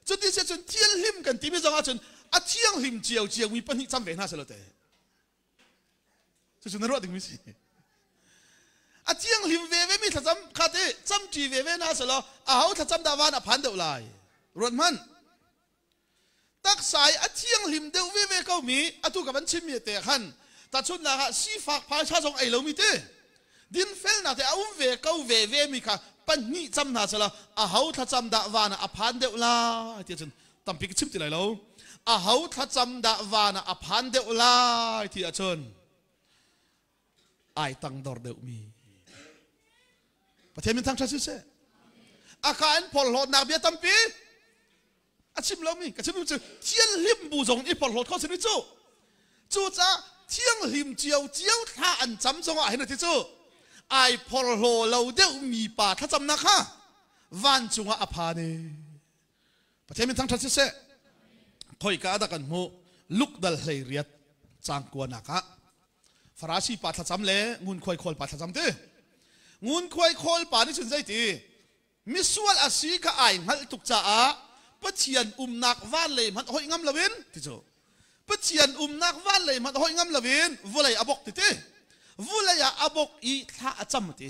จุดที่เสียจนเทียนหิมกันที่มีจังอาจารย์อาเทียงหิมเจียวมีปัญหาจำเป็นน่าเสียเลยเต้จุดนั้นรู้ดิ้งมิสิอาเทียงหิมเวมีถ้าจำขาดเต้จำจีเวน่าเสียแล้วเขาถ้าจำได้วันอภันเดอไล่รวมมันตักสายอาเทียงหิมเดวเวก็มีอาตุกับมันชิมมีแต่ขันแต่ชุดละฮะสีฝากพายชาจงไอเรามีเต้ดินเฟลนะแต่เอาเวก็เวมีค่ะปัญญจำนาสละเขาถ้าจำดาวานะอภันเดวลาเที่ยจนตั้มปีกชิมที่ไหนแล้วเขาถ้าจำดาวานะอภันเดวลาเที่ยจนไอตังดอร์เดวมีประเทศมันทั้งชาติเสียอาการพอหลอดนักเบียตั้มปีอาชิมเรามีกับชิมจูเทียนหิมบูจงอีพอหลอดเขาสิจูจ้าเทียนหิมเจียวถ้าอันจำจงอะไรนะที่จูไอพอลโลเราเดี๋ยวมีป่าถ้าจำนะค่ะวันจงอภาเนประเทศมันทั้งทัศน์เสะคอยกาดกันโมลุกดัลเฮียดจางกวนนักะฟราชีป่าถ้าจำเล่งุนคอยคอลป่าถ้าจำเต้งุนคอยคอลป่านี่สนใจตีมิสวลอาศีกะไอหัลตุกจ้าปะเชียนนักวันเลยมันหอยงำละวินที่จูปะเชียนนักวันเลยมันหอยงำละวินวุเลยอบกติเต้วุเลยอบกอีท่าจำติ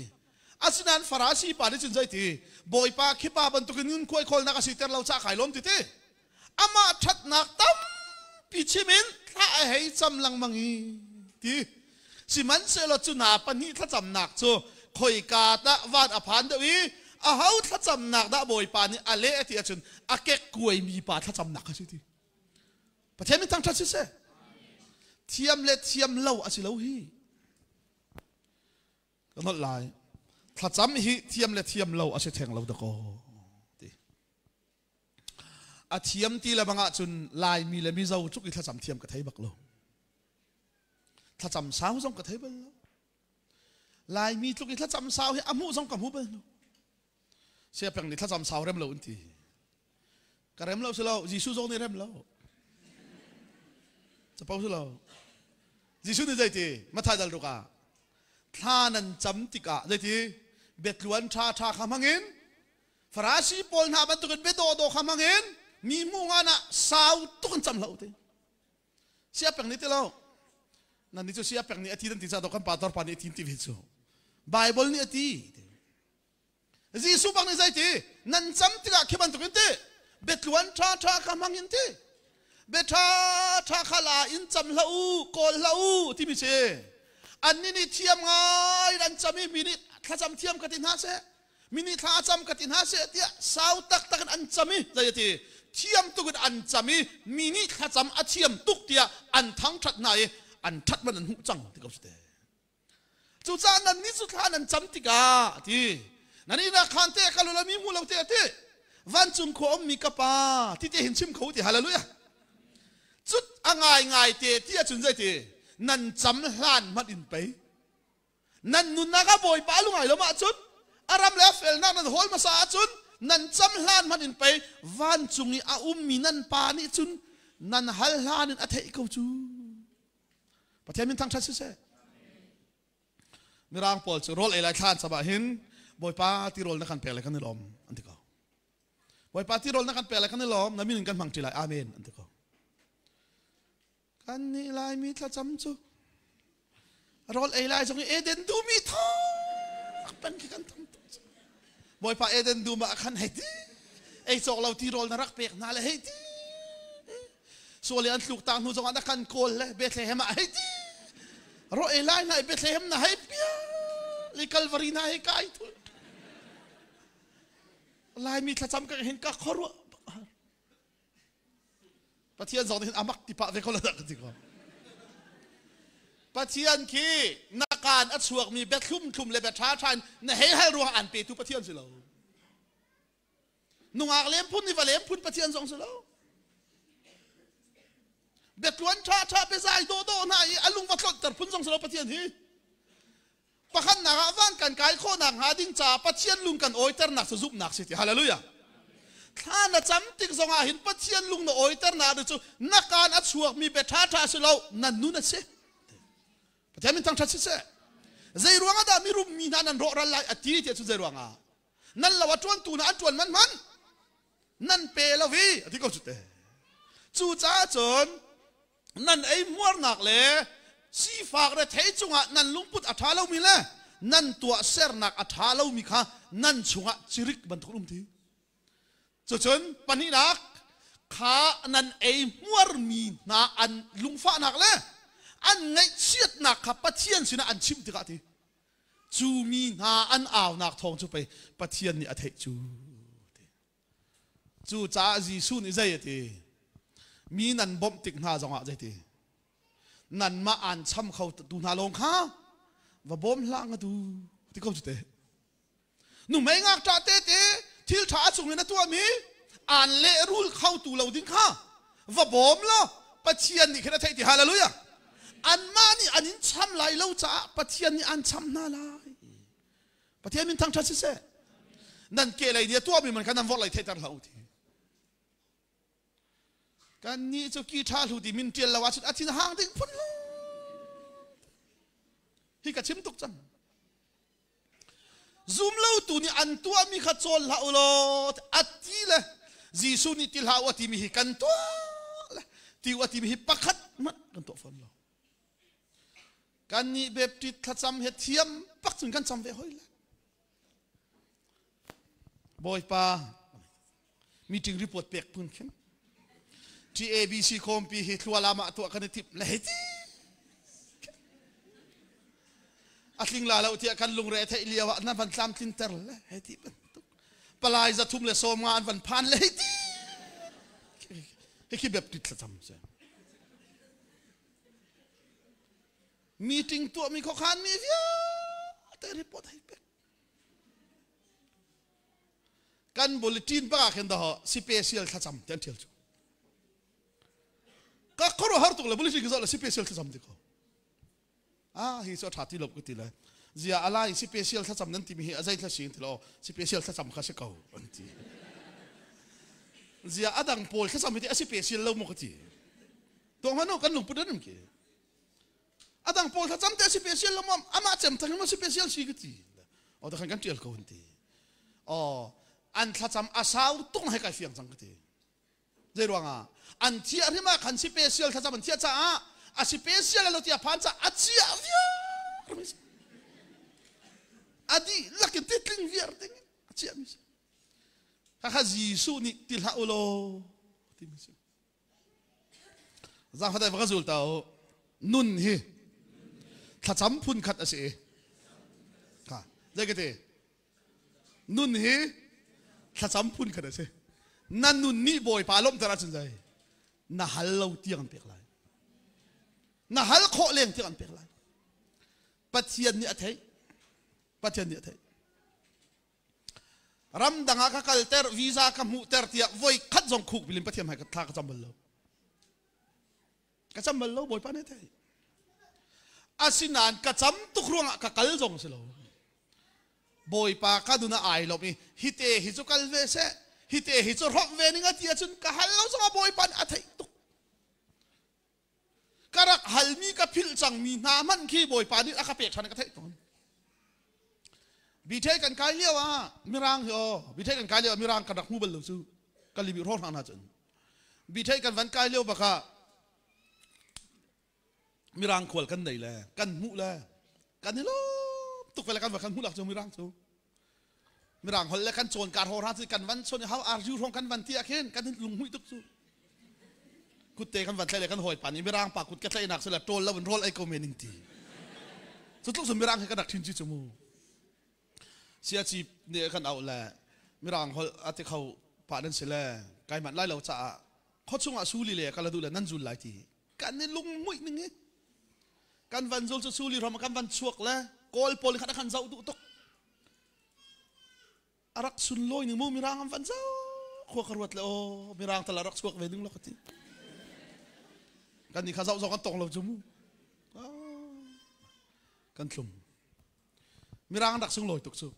อาศัยนั้นฟราชีป่าที่สนใจตีบอยป่าขี้ป่าบรรทุกเงินคอยคอลนักสิเตอร์เราจะขายล้มติเต้อามาชัดนักตั้มพิชิมินท่าให้จำลังมังอีที่สิมันเสลจุนาปันนี้ถ้าจำนักจูคอยกาตะวันอภันเดวีเขาถ้าจำหนักได้บ่อยป่านนี้อะไรที่อาจารย์อาเกกวยมีป่าถ้าจำหนักสิทีประเทศมีทั้งชัดเจนเทียมเล็ดเทียมเล่าอาศิลาฮีก็นั่นแหละถ้าจำฮีเทียมเล็ดเทียมเล่าอาศิแทงเล่าตะโกอาเทียมตีละบางอาจุนลายมีละมีเจ้าจุกอีถ้าจำเทียมกระเทยบักโลถ้าจำสาวส่งกระเทยบักโลลายมีจุกอีถ้าจำสาวให้อามูส่งกับมูบักโลเสียเพียงนี้ถ้าจำสาวเริ่มเล่าอันที่ก็เริ่มเล่าสิเรายิสูจงนี่เริ่มเล่าจะเป่าสิเรายิสูนี่ใจที่มาถ่ายดัลลูกาท่านั้นจำติกะใจที่เบ็ดล้วนชาคำหังเงินฟราชีปอลนาบันตุกันเบ็ดโดคำหังเงินมีมูงานะสาวตุกันจำเล่าที่เสียเพียงนี้ที่เรานั่นนี่จะเสียเพียงนี้อาทิตย์นั้นที่จะต้องการปาตอร์ปานี่ทีมที่วิจูไบเบิลนี่อาทิตย์ยิสูบังในใจที่นั่นจำติกะขี้บันตุกันที่เบ็ดล้วนชาคำหังเงินที่เบ็ดชาขลาอินจำเล่ากอลเล่าที่มีเชอันนี้นี่เทียมง่ายดันจำไม่มีนี่ถ้าจำเทียมกันที่น่าเสมินิถ้าจำกันที่น่าเสเดียสาวตักกันอันจำมีใจที่เทียมตุกันอันจำมีมินิถ้าจำอันเทียมตุกเดียอันทั้งชัดไหนอันชัดมันอันหุ่จังที่เขาสุดจู่จ้านั้นนี่สุดท้ายนั้นจำติกาที่นั่นนี่นะขันเตะกันเรามีมูลเราเตะที่วันจุนโคมมีกระปาที่เตะเห็นชิมเขาที่ฮาเลลูยาจุดง่ายเตะที่จุนใจที่นั่นจำลานมัดอินไปนั่นนุนนักบ่อยป้าลุงไงแล้วมาจุดอารามแล้วเฟลนั่นนั่นโหยมาสาจุดนั่นจำลานมัดอินไปวันจุงนี่อามีนั่นปานี่จุนนั่นฮัลลานินอัฐิเขาจูประเทศมินทั้งชัดเจนมีร่างปอลจะโรลเอลัยทานสบายหินบ่อยป้าที่โรลนักการเปล่ากันในลมอันที่เขาบ่อยป้าที่โรลนักการเปล่ากันในลมนั่นมีหนึ่งกันพังจิลายอาเมนอันที่เขากันนี่ลายมีถ้าจำจูรอลเอลายจงเอเดนดูมีท้องเป็นกันทำ บอยพาเอเดนดูมาขันเฮติไอ้จอกเราที่โรลนรักเปียกนาเลยเฮติส่วนเลี้ยงลูกต่างหูจงอันนักขันโกลเลยเบสเลเฮมเฮติรอเอไลน์นะเบสเลเฮมนะเฮปียลิคัลวารีนะเฮกายทุลายมีขจำกันเห็นกักขรัวปะเทียนสองเห็นอามักติปะเวกคนละกันสิครับปะเทียนคีนักการอัศวกมีเบ็ดทุ่มเลยเบ็ดช้าชันเนี่ยให้รัวอ่านเปตุปะเทียนสิเรานุ่งอาเลี้ยมพุ่นนี่ว่าเลี้ยมพุ่นปะเทียนสองสิเราเบ็ดล้วนช้าไปใส่โดน่ะอลุงวัดแต่พุ่นสองสิเราปะเทียนที่ปะขันหนักวันกันกายโคหนักหาดิ้งจ่าปะเทียนลุงกันโอยเตอร์หนักสุบหนักสิฮาเลลูยาถ้าน่ะจำติกสงอาหินปะเทียนลุงน่ะโอยเตอร์หนักดูนักการอัศวกมีเบ็ดช้าสิเรานั่นนู่นน่ะสิปะเทียนมันตั้งชัดสิเสใจรวงอ่ะดามีรูปมีนั่นรอรัลไลอดีตเจ้าใจรวงอ่ะนั่นละวัดจวนตูน่ะอันจวนมันนั่นเปลวีที่เขาจุดเตจู่จ้าจนนั่นไอ้มัวหนักเลยสีฝากเลยเทจุงอ่ะนั่นลุงพุทธอัฐาเรามีเลยนั่นตัวเสรหนักอัฐาเรามีค่ะนั่นชงอ่ะจิริกบรรทุกลุงทีจนปันนี้นักข้านั่นไอ้มัวมีน่ะอันลุงฟ้าหนักเลยอันไงเชียดหนักขับปะเทียนสินะอันชิมติกะทีจูมีน่ะอันอ่าวหนักทองจูไปปะเทียนนี่อเทจูจ้าจีซูนี่ใจทีมีนันบ่มติกหน้าจังหวะใจทีนันมาอ่านช้ำเขาดูนาลงข้าว่าบ่มล่างดูที่เขาจุดเตหนุ่มไม่งักจ่าเตที่ช้าสุงในตัวมีอ่านเละรูลเข้าตูเราดิ้งข้าว่าบ่มล่ะปะเทียนนี่แค่ไหนที่ฮาเลลูยาอันมานี่อันนี้ช้ำไหลเราจ้าปะเทียนนี่อันช้ำน่าลายปะเทียนมันทั้งชัดเสะนั่นเกลัยเนี่ยตัวมีมันกันนั่นวอลไหลเทตันเราทีกันนี่เจ้ากีทาลูดีมินเตียนละว่าสุดอาทิตย์ห่างถึงพุ่นโลฮิกะชิมตุกจังซูมเล่าตัวนี้อันตัวมีขจรละอุโลอาทิตย์ละจีซูนี่ติลหาว่าที่มีฮิกันตัวละที่ว่าที่มีฮิปักขัดมันกันตัวฟันเรากันนี่แบบติดขจำเหตุเทียมปักจนกันจำไว้ห้อยละบอยป้ามีจึงรีพอร์ตเปียกพื้นขึ้นที่ ABC คอมปีเหตุว่าลามาตัวกันทิพย์เลยที่อัดลิงลาเราที่กันลุงเรทเอเลียวนั่นวันซ้ำทินเตอร์เลยที่ปลายจะทุ่มเลยโซมงานวันพันเลยที่ให้คิดแบบติดจำเสียมีจริงตัวมีข้อขันมีเยอะแต่รีพอร์ตให้เป็กกันบุลตินปากเห็นดอกสเปเชียลขจำเต็มเที่ยวก็ขอร์ตุกเลยบุลตินก็จะสเปเชียลขจำดีกว่าฮิโซทัดที่ลบก็ตีเลยเสียอะไรสเปเชียลขจำนั้นที่มีอะไรที่สิ่งที่เราสเปเชียลขจำข้าศึกเขาอันที่เสียอดังโพลขจำที่สเปเชียลเราหมดที่ตัวมันนู่นกันหนุ่มปุ่นนั่นกี่อดังโพลขจำที่สเปเชียลเรามั่งอามาเจมทั้งนั้นสเปเชียลสิ่งที่อ๋อแต่ขันกันเจียลเขาอันที่อ๋ออันขจำอาสาวต้องให้การเฟียงจังก็ที่เจ้าหลวงอันที่อะไรมาขันสเปเชียลขจำอันที่จ้าอาสเปเชียลเราที่ผ่านจ้าอาเชียเวียอดีลักติดลิงเวียร์ติงอาเชียมิสข้าจีซูนี่ติลฮาอุโลติมิสจ้าเขาได้ฟังสุลตานุนฮีถ้าจำพุ่นขัดอาเซียค่ะได้ก็เตนุนฮีถ้าจำพุ่นขัดอาเซียนั่นนุนนี่บอยปาลมตระจุนใจน่าฮัลเราเตียงเปียกไรน่าฮัลโคเลี้ยงเตียงเปียกไรปัจจัยนี้อะไรปัจจัยนี้อะไรรำดังอาคัลเตอร์วีซ่าคำหูเตอร์ที่วัยขัดจงคุกบิลิมปัจจัยให้กับท่ากระจำบัลโลกระจำบัลโลบอยปานเตยอาศินานกระจำตุกรวงกับกัลจงสิโลบอยปากัดูน่าไอลมีฮิตเอฮิจุกัลเวเซฮิตเอฮิจุรบเวนิงที่จุนกะฮัลเราสงบอยปานอะไรตุกกระรักฮัลมีกับพิลจังมีนามันขี้บอยปานนี่อาคาเปียชันกระเทยตอนบิเทกันกายเลี้ยวมิรังเหรอบิเทกันกายเลี้ยวมิรังกันรักมูเบลลูซูกันลิบิโรทางนั้นจันบิเทกันวันกายเลี้ยวบักะมิรังขวลกันได้เลยกันมูเลยกันนี่ลูตุกไปแล้วกันว่ากันมูหลักจะมิรังซู มีร่างคนเล็กกันโจรการโหราที่กันวันชนเขาอายุรองกันวันที่อาเคนกันลุงหุ่ยตุกซูกุเตกันวันใช่เลยกันหอยป่านนี้มีร่างปากกุดกระเตยหนักสลัดโจรแล้วเป็นโรลไอโกเมนิงตีสุดทุกสมมีร่างให้กันดักทิ้งจีจมูเสียจีเนี่ยกันเอาแหละมีร่างเขาอาจจะเขาป่านั่นเสียแล้วไก่มันไล่เราจะเขาช่วงอาสูลีเลยกันเราดูแลนั่นจุลหลายทีกันนี่ลุงหุ่ยนึงไงกันวันจุลจะสูลีเรามากันวันชวกแล้วโกลโพลิขัดขันเจ้าตุกอารักสุนลอยนึงมูมีร่างอันฟันเจ้าขวากระวดเลยโอ้มีร่างตลาดรักสวกเวนึงแล้วก็ทีกันนี่ข้าเจ้ากันตรงเราจมูกันสุ่มมีร่างดักสุนลอยตุกสุ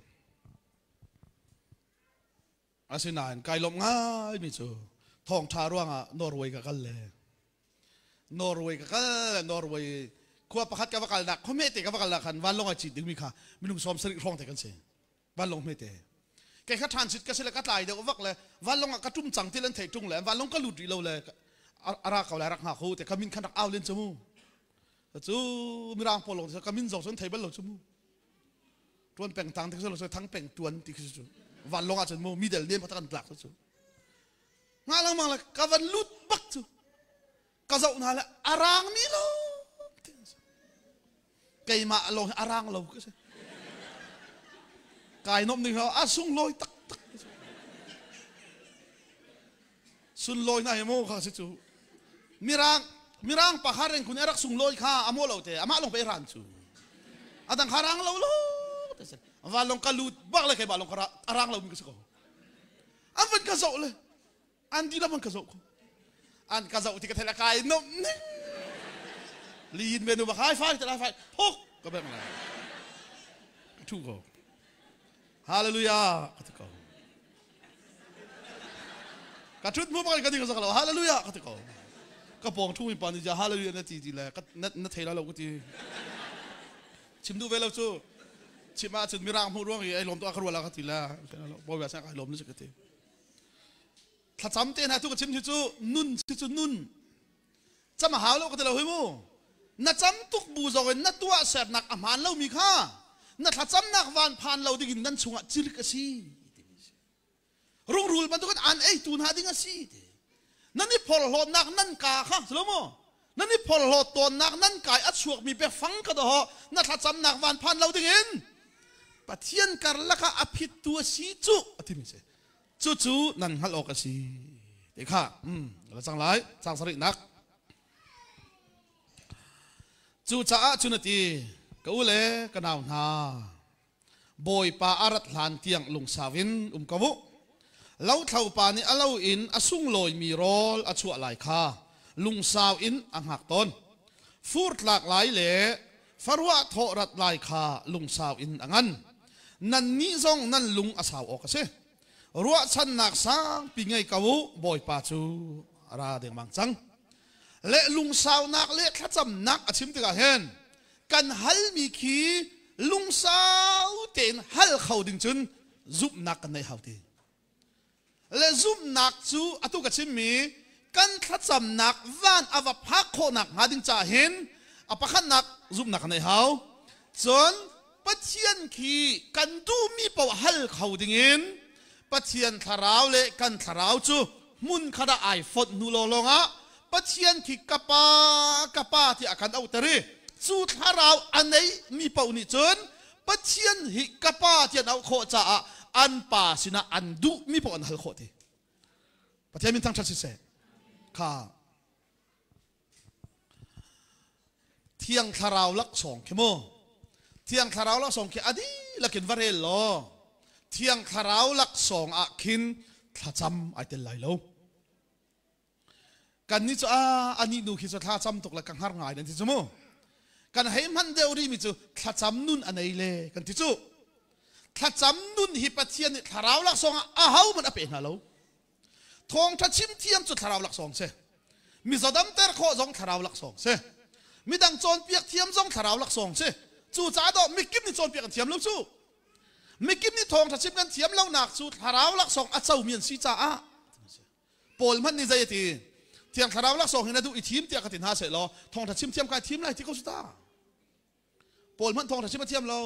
อาศินานไก่ลมง่ายมิจูทองชาร่วงอ่ะนอร์เวย์กับกันเลยนอร์เวย์กับกันนอร์เวย์ขวาประคัดกับกันดักเขาไม่เตะกับกันดักกันวันลงอาจิตดึงมีค่ะมีลุงซ้อมสลิดร้องแต่กันเสียวันลงไม่เตะแกขัดทานสิทธิ์ก็เสร็จก็ตายเดี๋ยววักเลยวันลงกระทุ่มจังที่เล่นเทจุงเลยวันลงก็หลุดอีเราเลยอาราเขาเลยรักหาเขาแต่ขมิ้นขันดักเอาเล่นจมูกจู่มีร่างพอลงขมิ้นจอกจนเทบัลลงจมูกตัวนแป่งตังที่เขาเลยทั้งแป่งตัวนที่คือจู่วันลงอาจจะมูมีเดลเลียนพัฒนาหลักจู่งานลังมังเลยกวันลุดบักจู่ก็จะอุณหาเลยอารางมีโลไก่มาลงอารางเราก็ใช่กายนมหนึ่งเขาอาสุงลอยตักสุนลอยน่าเอโม่ข้าสิจูมีร่างปะคาเร่งคุณรักสุงลอยข้าอโมเราเตะอามาลงไปรันจูอาดังคารางเราโลวาลงกะลูดบักเลยแค่บาลงคารางเรามีกษัตริย์อันเป็นกษัตริย์เลยอันดีแล้วมันกษัตริย์อันกษัตริย์ที่กระเทละกายนมนี่ลีนเมนูบักไฮไฟจะได้ไฟพกก็แบบนั้นถูกก็ฮาเลลูยาก็ถูกก็ชุดมุ้งมันก็ดีก็สักแล้วฮาเลลูยาก็ถูกก็ปองทุ่งปานิจาฮาเลลูยานั่นทีแหละก็นั่นเทแล้วเราก็ทีชิมดูเวลาจู่ชิมมาจุดมีร่างพูดว่าไอ้ลมตัวขรัวแล้วก็ทีละบ่อยแบบสักไอ้ลมนี่สักทีถ้าจำเต้นให้ทุกคนชิมจู่นุ่นจู่นุ่นจะมาหาเราก็จะเราเฮ้ยมูน่าจำทุกบูจอยน่าตัวเสพหนักอาหารเรามีค่าน่าถ้าจำนักวันผ่านเราได้ยินนั่นชงจิรกสีรุ่งรุ่งมันต้องการอ่านไอ้ตูนหาดิ้งสีนั่นนี่พอหลอดนักนั่นกาค่ะสลโมนั่นนี่พอหลอดตัวนักนั่นกายอัดชวกมีเปฟังกันต่อน่าถ้าจำนักวันผ่านเราได้ยินปะเทียนการละค่ะอภิตัวสีจุที่มีเสจู่นั่นฮัลโหลกสีเด็กค่ะเราสั่งไรสั่งสรินักจู่จ้าจุนตีก็อุเล่ก็นาวนาบอยปาอารัตหลานเตียงลุงสาวินกวุเล่าเท่าปานี่เล่าอินอสุงลอยมีรอลอชัวหลายค่าลุงสาวอินอังหักตนฟูดหลากหลายเล่ฟารัวโทรัดหลายค่าลุงสาวอินอังันนั่นนี้ซองนั่นลุงอาสาวออกเสรัวชันนักสังปีไงกวุบอยปาจูราเดงมังจังเละลุงสาวนักเละขัดจำนักอาชิมติกาเห็นกันฮัลมีขีลุงสาวเต็นฮัลเขาดึงจนซุบนักกันในเขาเต็นและซุบนักจูอตุกชิมมีกันขัดจำนักวันอวพักโคนักหาดึงจ่าเห็นอปะขันนักซุบนักกันในเขาจนปะเทียนขีกันดูมีเป่าฮัลเขาดึงเห็นปะเทียนทาราวเละกันทาราวจูมุนขดาไอฟดนูโลลงะปะเทียนขีกะปาที่อาการเอาตรีสู้ทาราวอันไหนมีเป่านิจนปะเทียนหิกะปาที่เอาโคจ่าอันป่าสินะอันดุมีเป่าอันฮัลโคทีปะเทียนมีทั้งชัดสิเสค่ะเที่ยงทาราวลักสองเข้มเที่ยงทาราวลักสองเข้อดีลักินวาเรลโลเที่ยงทาราวลักสองอาคินถ้าจำไอเตลไลโลกันนี่จ้าอันนี้ดูคิดว่าถ้าจำตกละกังหาง่ายนั่นที่จมูกันให้มันเดียวรีมิจูถ้าจำนุ่นอันไหนเลยกันที่จูถ้าจำนุ่นฮิปเทียนทาราวลักสองอ้าวมันอเปนฮะโลทองถ้าชิมเทียมจุดทาราวลักสองเสมีสดำเตอร์โคจงทาราวลักสองเสมีดังโจนเปียกเทียมจงทาราวลักสองเสจู่จ้าดอกมีกิมนี่โจนเปียกเทียมลูกจู่มีกิมนี่ทองถ้าชิมกันเทียมเล่าหนักจู่ทาราวลักสองอัศวเมียนซีจ้าอ่ะปอลมันนี่ใจตีเทียงทาราวลักสองเห็นดูอีทีมเตียกตินหาเสร็จแล้วทองถ้าชิมเทียมกันทีมไรที่เขาสุดาปอลมันทองถ้าชิมมาเทียมเรา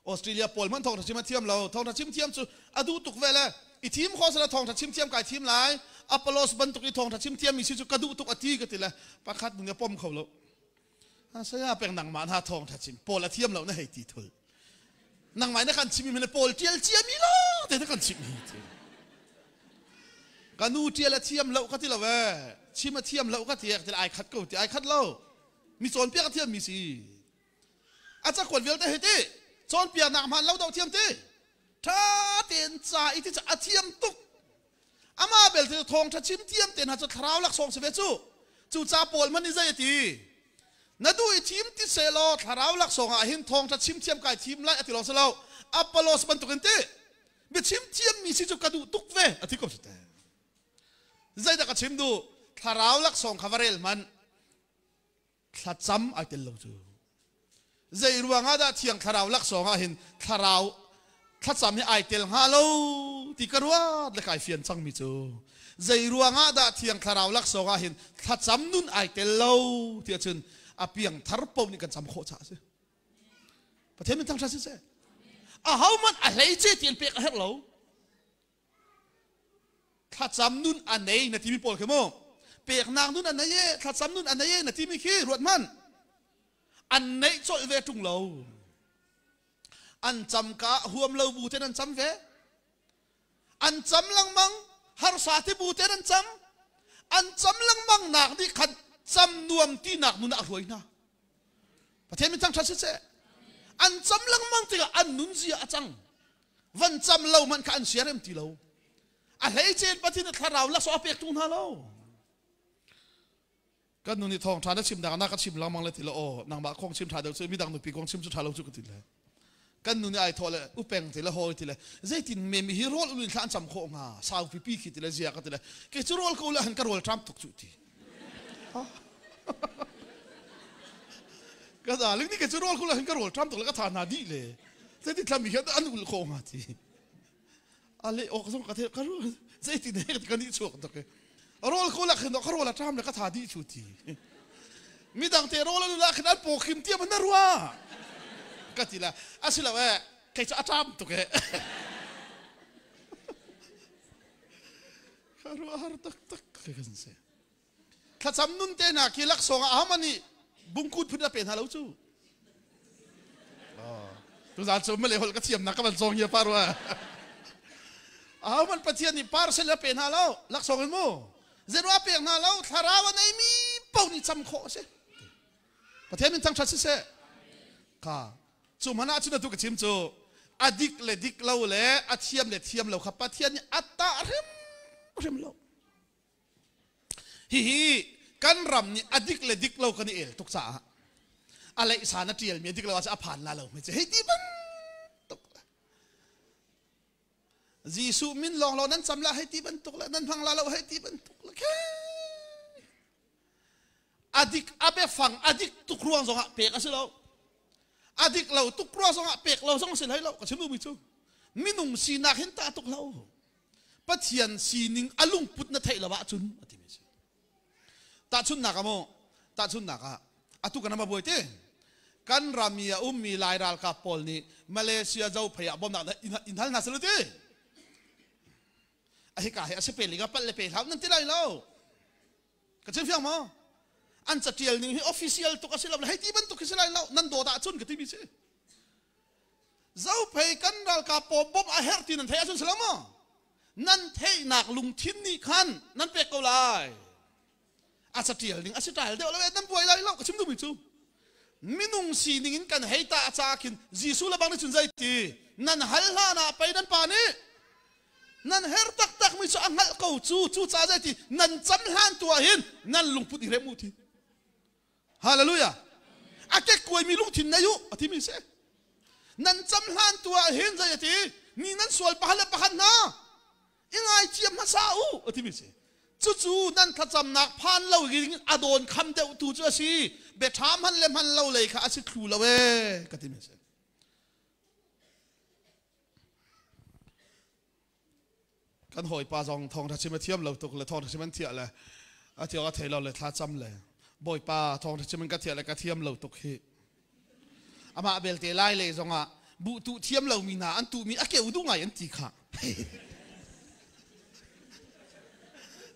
ออสเตรเลียปอลมันทองทัชิมเทียมเราทองทัชิมเทียมจู่อดูตุกเวลาอีทีมข้อสระทองทัชิมเทียมกายทีมหลายอัปโลสบันตุกอีทองทัชิมเทียมมีสิจุกระดูตุกอตีกันทีละประคัดมึงจะป้อมเขาแล้วเสียเป็นหนังหมาหาทองทัชิมปอลเทียมเราเนี่ยให้ตีทุลหนังหมายในการชิมมันปอลเจียลเจียมีล้อแต่ในการชิมการนูเจียลเทียมเราก็ที่เราเว้ชิมเทียมเราก็ที่ไอคัดก็ที่ไอคัดเรามีโซนเปียกเทียมมีสิอาจจะกดเวลได้เหตุโซนเปียกหนักมันเราเดาเทียมที่ถ้าเตียนใจที่จะเทียมตุกอามาเบลที่ทองถ้าชิมเทียมเตียนหาจะทราวลักสองเสวจู่จ่าปอลมันนี่ใจตีนัดดูอีทีมที่เซโลทราวลักสองหินทองถ้าชิมเทียมกายทีมไล่อธิลองเซโลอัปโลสบันตุกันที่เบชิมเทียมมีสิจุกระดูตุกเวอธิกบสุดแต่ใจแต่ก็ชิมดูทราวลักสองคาร์เรลมันขัดซ้ำไอเตลโลจูใจรวงอาดาเทียงทราวลักสองหินทราวขัดซ้ำให้ไอเตลฮาโลที่กระว่าเล็กไอเฟียนซังมิจูใจรวงอาดาเทียงทราวลักสองหินขัดซ้ำนุ่นไอเตลโลที่จุนอาเปียงทารปนี่กันซ้ำโคชาสิประเทศมันทั้งชาติเสียเฮามันอะไรเจตีนเปียกเฮลโลขัดซ้ำนุ่นอันไหนนาทีมีโปรเข้มงเปียกนางนุ่นอันไหนขัดซ้ำนุ่นอันไหนนาทีมีขี้รวดมันอันไหนโซ่เวทุงเราอันจำกะห่วมเราบูเทนันจำเวอันจำลังมังฮาร์สาธิบูเทนันจำอันจำลังมังหนักที่ขัดจำนวมที่หนักมุนอร่อยนะประเทศมันทั้งชาติเสียอันจำลังมังที่กับอันนุนเสียจังวันจำเรามันกับอันเสียเริ่มที่เราอะไรเจนประเทศทาราวลักษณะเปียกตุนฮาโลกันนุนทองทานได้ชิมดังนักชิมลังมังเลยทีละโอนางบะคงชิมทานเดี๋ยวซื้อมีดังหนุปีคงชิมสุดท้ายเราจุกทีละกันนุนไอทอเลยอุเปงทีละโฮทีละเจตินเมมีฮีโร่ลุนขันจำโคงาสาวปีคิดทีละเสียกันทีละเกจูโร่เขาเลยหันกระโดดทรัมป์ตกจุดทีก็ได้เรื่องนี้เกจูโร่เขาเลยหันกระโดดทรัมป์ตกแล้วก็ทานนาดีเลยเจตินทำมีแค่อันอุลโคงาทีอะไรโอ้ก็ต้องกระเทาะกระโดดเจตินเนี่ยกันนี่ชั่วกันตกเลยโรลเขาละขึ้นเขาโรลละทรัมป์แล้วก็ทาดีชุดทีมีดังเตโรลละขึ้นอันโปคิมเทียมันน่ารัวก็ทีละอาศิลาเว้ใครจะทำตุกเอ๋ฮารุฮารุตักตักกันเสียข้าจำนุ่นเตน่ะคิลักสองอามันนี่บุ้งคูดพูดเป็นฮาลูจูทุกท่านชมไม่เลยคนก็เทียมนักก็มันทรงเยอะปารัวมันประเทศนี่ปาร์เซลเป็นฮาลูลักสองกันมั้งเจรัวเป็นฮาลูทาราวันไหนมีเป้านี่จำโคเสียประเทศมันทั้งชาติเสียค่ะจุมันอาจจะดูกระชิมจูอดิกเลดิกเราเลยอาเทียมเลเทียมเราขับประเทศนี่อัตตาเริ่มเราฮีกันรำนี่อดิกเลดิกเรากันนี่เอลทุกสาอะไรสารนัดเทียลมีอดิกเราอาจจะผ่านลาเราไม่ใช่ให้ดีบันตกจีสุมินลองเรานั้นจำละให้ดีบันตกละนั้นพังลาเราให้ดีบันตกละแค่อดิกอาเบฟังอดิกตุกรวงสองเปียกสิเราอดีตเราตุกรัวสงะเปกเราสงสิให้เราก็ชิมดูมิจูมินุ่งสีนักเห็นตาตุกเราปัจเจียนสีนิงอลุงพุทธนาเทลวะจุนอธิมิจูตาชุนนักอะโมตาชุนนักอะอตุกันมาบ่อยเต้กันรามีมีลายรัลคาปอลนี่มาเลเซียเจ้าพยาบอมนักอินทัลนาสลุตีไอ้กาเฮอาเซเปลิกาปัลเลเปลเขานั่นที่ไรเราก็ชิมฟังมั้งอันจะเที่ยวนี่ออฟฟิเชียลตุกสิลาให้ที่บันตุกสิลาเรานั่นโดดาจุนก็ที่มีเช่เจ้าไปกันรัลกาปอบอมอาเฮร์ตินันเทียจุนสลามนั่นเทียนักลุงทินนี่ขันนั่นเป็กเอาเลยอาจจะเที่ยวนี่อาจจะได้เดี๋ยวเรานั่นป่วยอะไรเราก็ชิมดูมิจูมินุ่งสีนิ่งกันให้ตาจากินจีสุลบังนี่จุนใจตีนั่นฮัลลานะไปนั่นป่านี้นั่นเฮร์ตักตักมิจูอังฮัลกูจู่จ้าใจตีนั่นจำหันตัวหินนั่นลุงพุทธิเรมุทีฮาเลลูยาอาเกกวยมีลุงทินนายุอธิมิเสนั่นจำหันตัวเห็นใจตีนี่นั่นสวลปะฮัลปะฮันนายังไงเจียมมาซาอูอธิมิเสจู่นั่นขจำนักพันเรากินอโดนคำเดียวตูจ้าชีเบทามหันเลมหันเราเลยค่ะอาศิครูเราเว้กธิมิเสกันหอยปลาจองทองทัชมาเทียมเราตกเลยทองทัชมันเทียเลยอาเทียก็เทเราเลยท้าจำเลยบ่อยปลาทองทัชมันกระเทียมเลยกระเทียมเราตกเหอามาเบลเตไลเลยจงอ่ะ bu tu thiam lo mi na an tu mi akeu du ngai an ti kha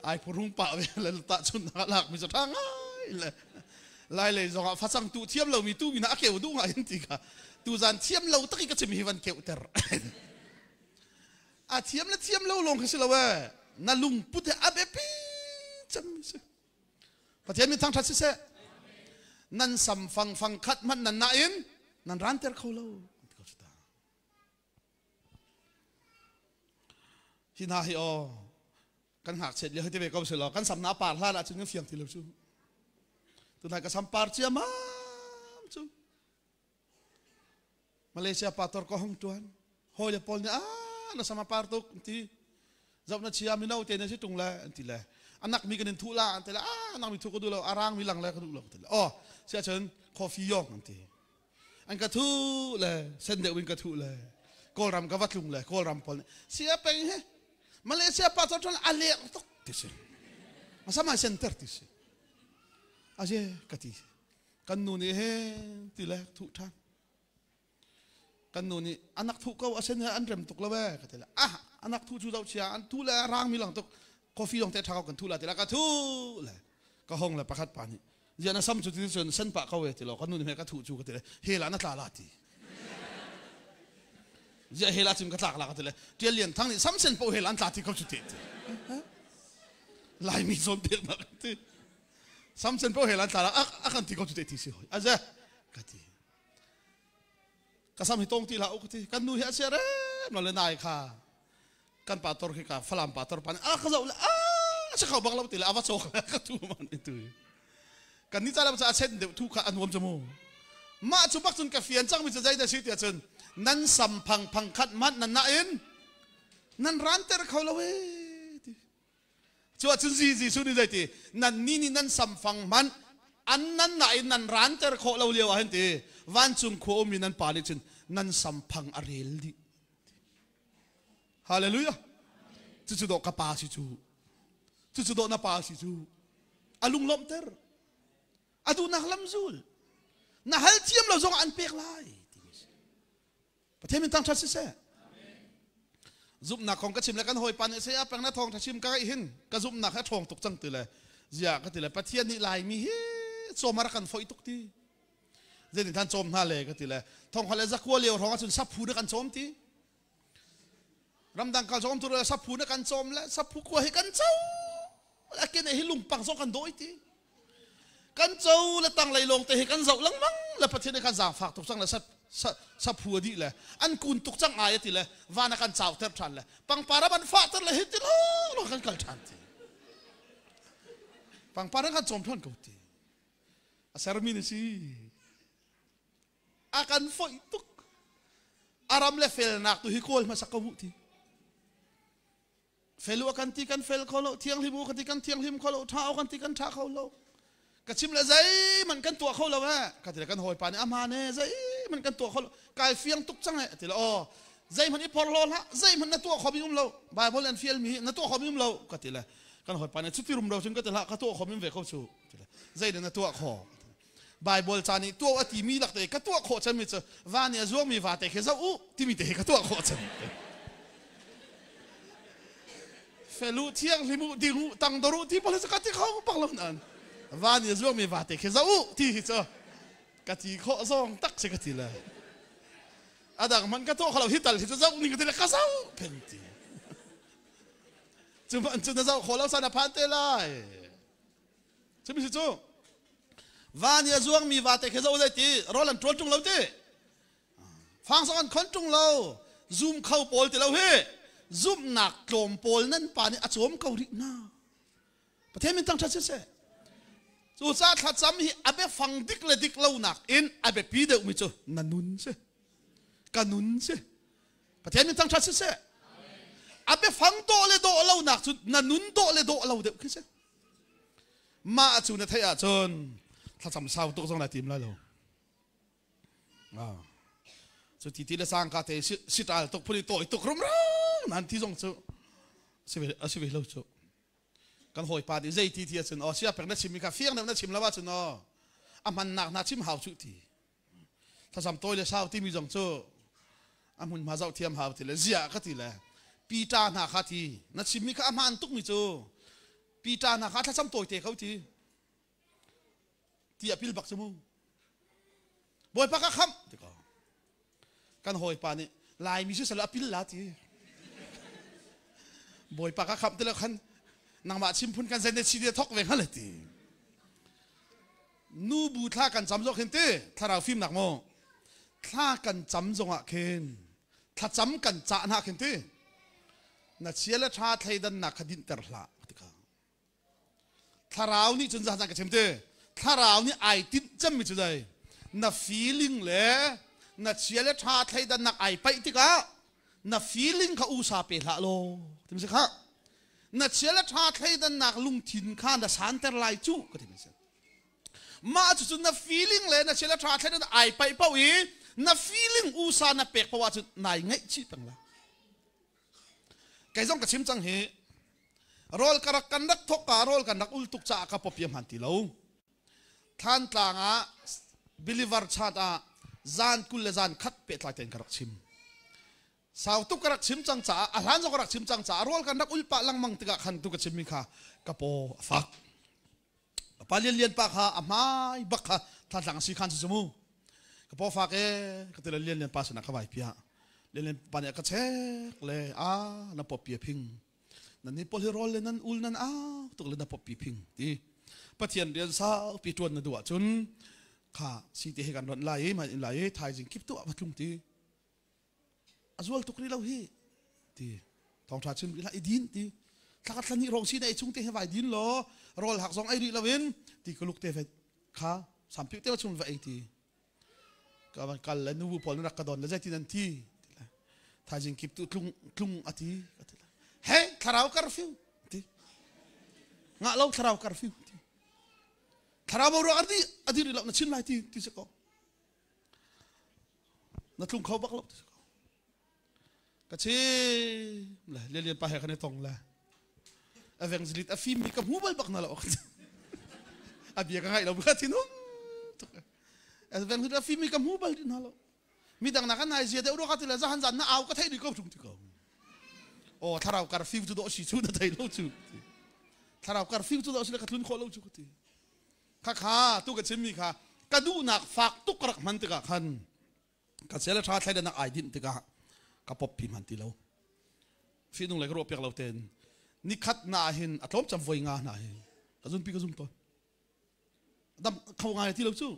ai purung pa ve la ta chun na lak mi sa thang ai le lai le zonga fa sang tu thiam lo mi tu mi na akeu du ngai an ti kha tu zan thiam lo taki ka chim hi van keu ter a thiam lo long ka sila we na lung pute abepi cham se pathian mi thang that se nan sam fang khat man nan na in nan ran ter kholo hi na hi o kan hak chet le hete be ko se lo kan sam na par hla la chung fiang ti lo chu tu na ka sam par chia ma chu Malaysia pator ko hong tuan hoi le pol ni na sama par tu ti zau na chia mi nau te na si tung la ti la anak mi kan thu la te la anak mi thu ko du lo arang mi lang la ko du lo te la oh sia chen coffee yok ti an ka thu le sen de win ka thu le kol ram ka wat lung le kol ram pol sia peng he Malaysia pator tuan ale tok ti se sama center ti se aje kati kan nu ni he ti la thu than kan nu ni anak thu ko asen an rem tuk la we ka te la anak thu chu dau chia an thu la rang mi lang tok coffee long te thao kan thu la te la ka thu la ka hong la pakhat pa ni ya na sam chu ti chen san pa ka we te lo kan nu ni me ka thu chu ka te la he la na tla la ti ya he la chim ka tlak la ka te la tiel lian thang ni sam sen po he lan tla ti ko chu te lai mi som te na te sam sen po he lan tla la kan ti ko chu te ti si hoi aja ka ti kasam hitong ti la ukti kan nu hi asere no le nai kha kan pator ki ka falam pator pan ka zau la sa khaw bang la ti la awa chok ka tu man itu kan ni tala sa asen de tu kha anwam jamu ma chu bak chun ka fian chang mi cha jai da si ti chun nan sam phang khat man nan na in nan ran ter khaw la we ti chu chun ji su ni dai ti nan ni nan sam phang man an nan na in nan ran ter kho lo lewa hen ti van chung kho mi nan pa ni chin nan sam phang arel di hallelujah chu do ka pa si chu do na pa si chu alung lom ter adu na lam zul na hal chiam lo zong an pek lai pathem min tang that se zup na khong ka chim la kan hoi pan se a pang na thong tha chim ka hin ka zup na kha thong tuk chang ti le zia ka ti le pathian ni lai mi hi chomar kan foi tuk ti zen than chom na le ka ti le thong khale za ko leo thong chun sap phu de kan chom ti ramdang kal chom tu le sap phu de kan chom le sap phu ko he kan chau la ke ne hi lung pang so kan doi ti kan chau le tang lai long te he kan zau lang mang la pathian ne kan za phak tuk chang la sap phu di le an kun tuk chang ai ti le wana kan chau ter than le pang para ban fa ter le hi ti lo kan kal than ti pang para kan chom thon ko ti asar mi ni si akan foi tuk aram le fel nak tu hikol masakawu ti felu akan ti kan fel kholo thiang himu kan ti kan thiang him kholo thao kan ti kan tha kholo kachim la zai man kan tua kholo wa ka ti kan hoi pa ni ama ne zai man kan tua kholo kai fiang tuk chang ti la o zai man i por lo la zai man na tua khobi lo bible and fiel mi na tua khobi lo ka ti la kan hoi pa ni chuti rum ro chung ka ti la ka tua khobi ve kho chu zai na tua kho Bible chani tua ati mi lak te ka tua kho chan mi cha vania zuang mi va te khe zau ti mi te ka tua kho chan felu thiang limu dingu tang doru ti pole ka ti kho pak lo nan vania zuang mi va te khe zau ti cha ka ti kho zong tak se ka ti la adang man ka to khalo hital hi zau ni ka ti la ka zau pen ti chu man chu na zau kho lo sa na phan te lai chu mi chu vania zuang mi va te khe zo dai ti rolan trol tung lo te phang sang khon tung lo zoom khau pol ti lo he zoom nak tlom pol nan pa ni achom kau ri na pathem min tang tha se chu cha tha cham hi abe phang dik le dik lo nak in abe pi de mi chu nanun se kanun se pathem min tang tha se abe phang to le do lo nak chu nanun do le do lo de ke se ma chu na thaya chonถ้าจำสาวตุกส่งในทีมแล้วสุดที่ได้สร้างการเตะสิตาตุกพอดีต่อยตุกรุ่มร้องนั่นที่ส่งสุสิเวลาสุกันหอยปาดีใจที่สุนอ๋อเสียเปนัดชิมมีกาเฟียงนัดชิมแล้วว่าสุนอ๋อมันหนักนัดชิมหาวสุดที่ถ้าจำตัวเลยสาวที่มีส่งสุ amun ma zau thiam hau ti le zia kha ti le pita na kha ti na chimi kha man tuk mi chu pita na kha tha cham toi te khau ti ti apil bak chamu boy pa ka kham ti ko kan hoi pa ni lai mi chu sala apil la ti boy pa ka kham te le khan nang ma chim phun kan zen de chi de thok ve kha le ti nu bu thla kan cham zo khen te thara phim nak mo thla kan cham zonga khen thla cham kan cha na khen te na chiala tha thai dan na khadin ter hla tika tharau ni chun za ka chem te tharau ni ai tin cham mi chu dai na feeling le na chiala tha thai dan na ai pai tika na feeling kha u sa pe hla lo tim se kha na chiala tha thai dan na lung thin kha na san ter lai chu ka tim se ma chu na feeling le na chiala tha thai dan ai pai pau i na feeling u sa na pek pawa chu nai ngai chi tang la cái dòng cái chim trăng he roll karak kan rak thok ka roll kan rak ul tuk cha ka popiam han ti lo than tlanga believer chata zan kul le zan khat pe tla ten karak chim sau tu karak chim chang cha a hlan zo karak chim chang cha roll kan rak ul pa lang mang tika khan tu ka chim mi kha ka po fak pa lian pa kha amai bak kha tha lang si khan chu mu ka po fak e ka te lian pa sa na ka vai pia lên bạn ấy cắt chèk lệ na pop bia ping na ni pol rol lên nan ul nan tục lên na pop bia ping đi bắt hiện điền sao pi tuần na đùa chun khá si te gan ron lai mà lai thai jing kip tu bắt lung ti azul tục đi lâu hi đi thong thà chun lại din đi thắc thằng ni rong si này chung te vài din lo rol hak zong ai đi lawin đi có lúc te phải khá sam pi te chun vậy thì các bạn cần lên nu pol na ka don la zai tin ti thà jing kip tu tlung ati hey tharau curfew ti nga lo tharau curfew ti tharau bo ro adi ri lo na chin lai ti se ko na tlung khau bak lo ti se ko ka chi la le pa he khane tong la evangelit a film mi ka mobile bak na lo abia ka ngai lo ba ti no evangelit a film mi ka mobile din na lo mi dang na kan ai zia de ro ka ti la za han zan na au ka thai di ko chung ti ko o tharau curfew tu do si chu da thai lo chu tharau curfew tu do si la ka tlun kho lo chu ti kha kha tu ka chim mi kha ka du nak fak tu karak man ti ka khan ka sela tha thai da nak ai din ti ka ka pop pi man ti lo fi nung le ro pek lo ten ni khat na hin atlom cham voi nga na hin ka zun pi ka zum to dam khau nga ti lo chu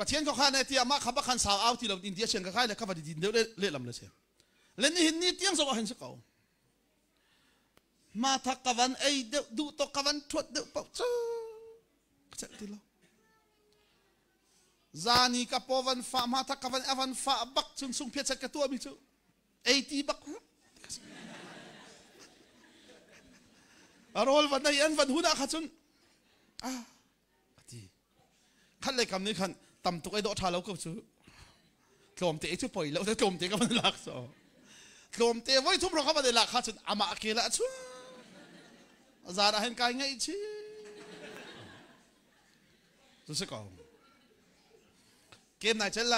ปัจเจียนเขาข้าในที่อามาขับขันสาวเอาที่เราอินเดียเชียงกับใครเลยขับไปดินเดียวเละลำเลยเชียเล่นนี่หินนี่เตี้ยงสว่างเห็นสักเอามาทักกับวันไอเดดูตกกับวันทวดเดือปะจ้าเจ็ดทีละจานี่กับพวันฟ้ามาทักกับวันอวันฟ้าบักจนสุ่งเพียรจักรตัวมิจูไอทีบักอารมณ์วันไหนอันวันหุ่นอาขัดจนทีขันเลยคำนี้ขันตำตุกไอ้ดอกทาแล้วก็ซื้อโลมเตะช่วยปล่อยแล้วแต่โลมเตะก็มันหลักสอโลมเตะไว้ทุบเราก็มันหลักขาดจนอามาเกละช่วยซาดาเห็นกายไงชีรู้สึกเอาเกมไหนเช่นไร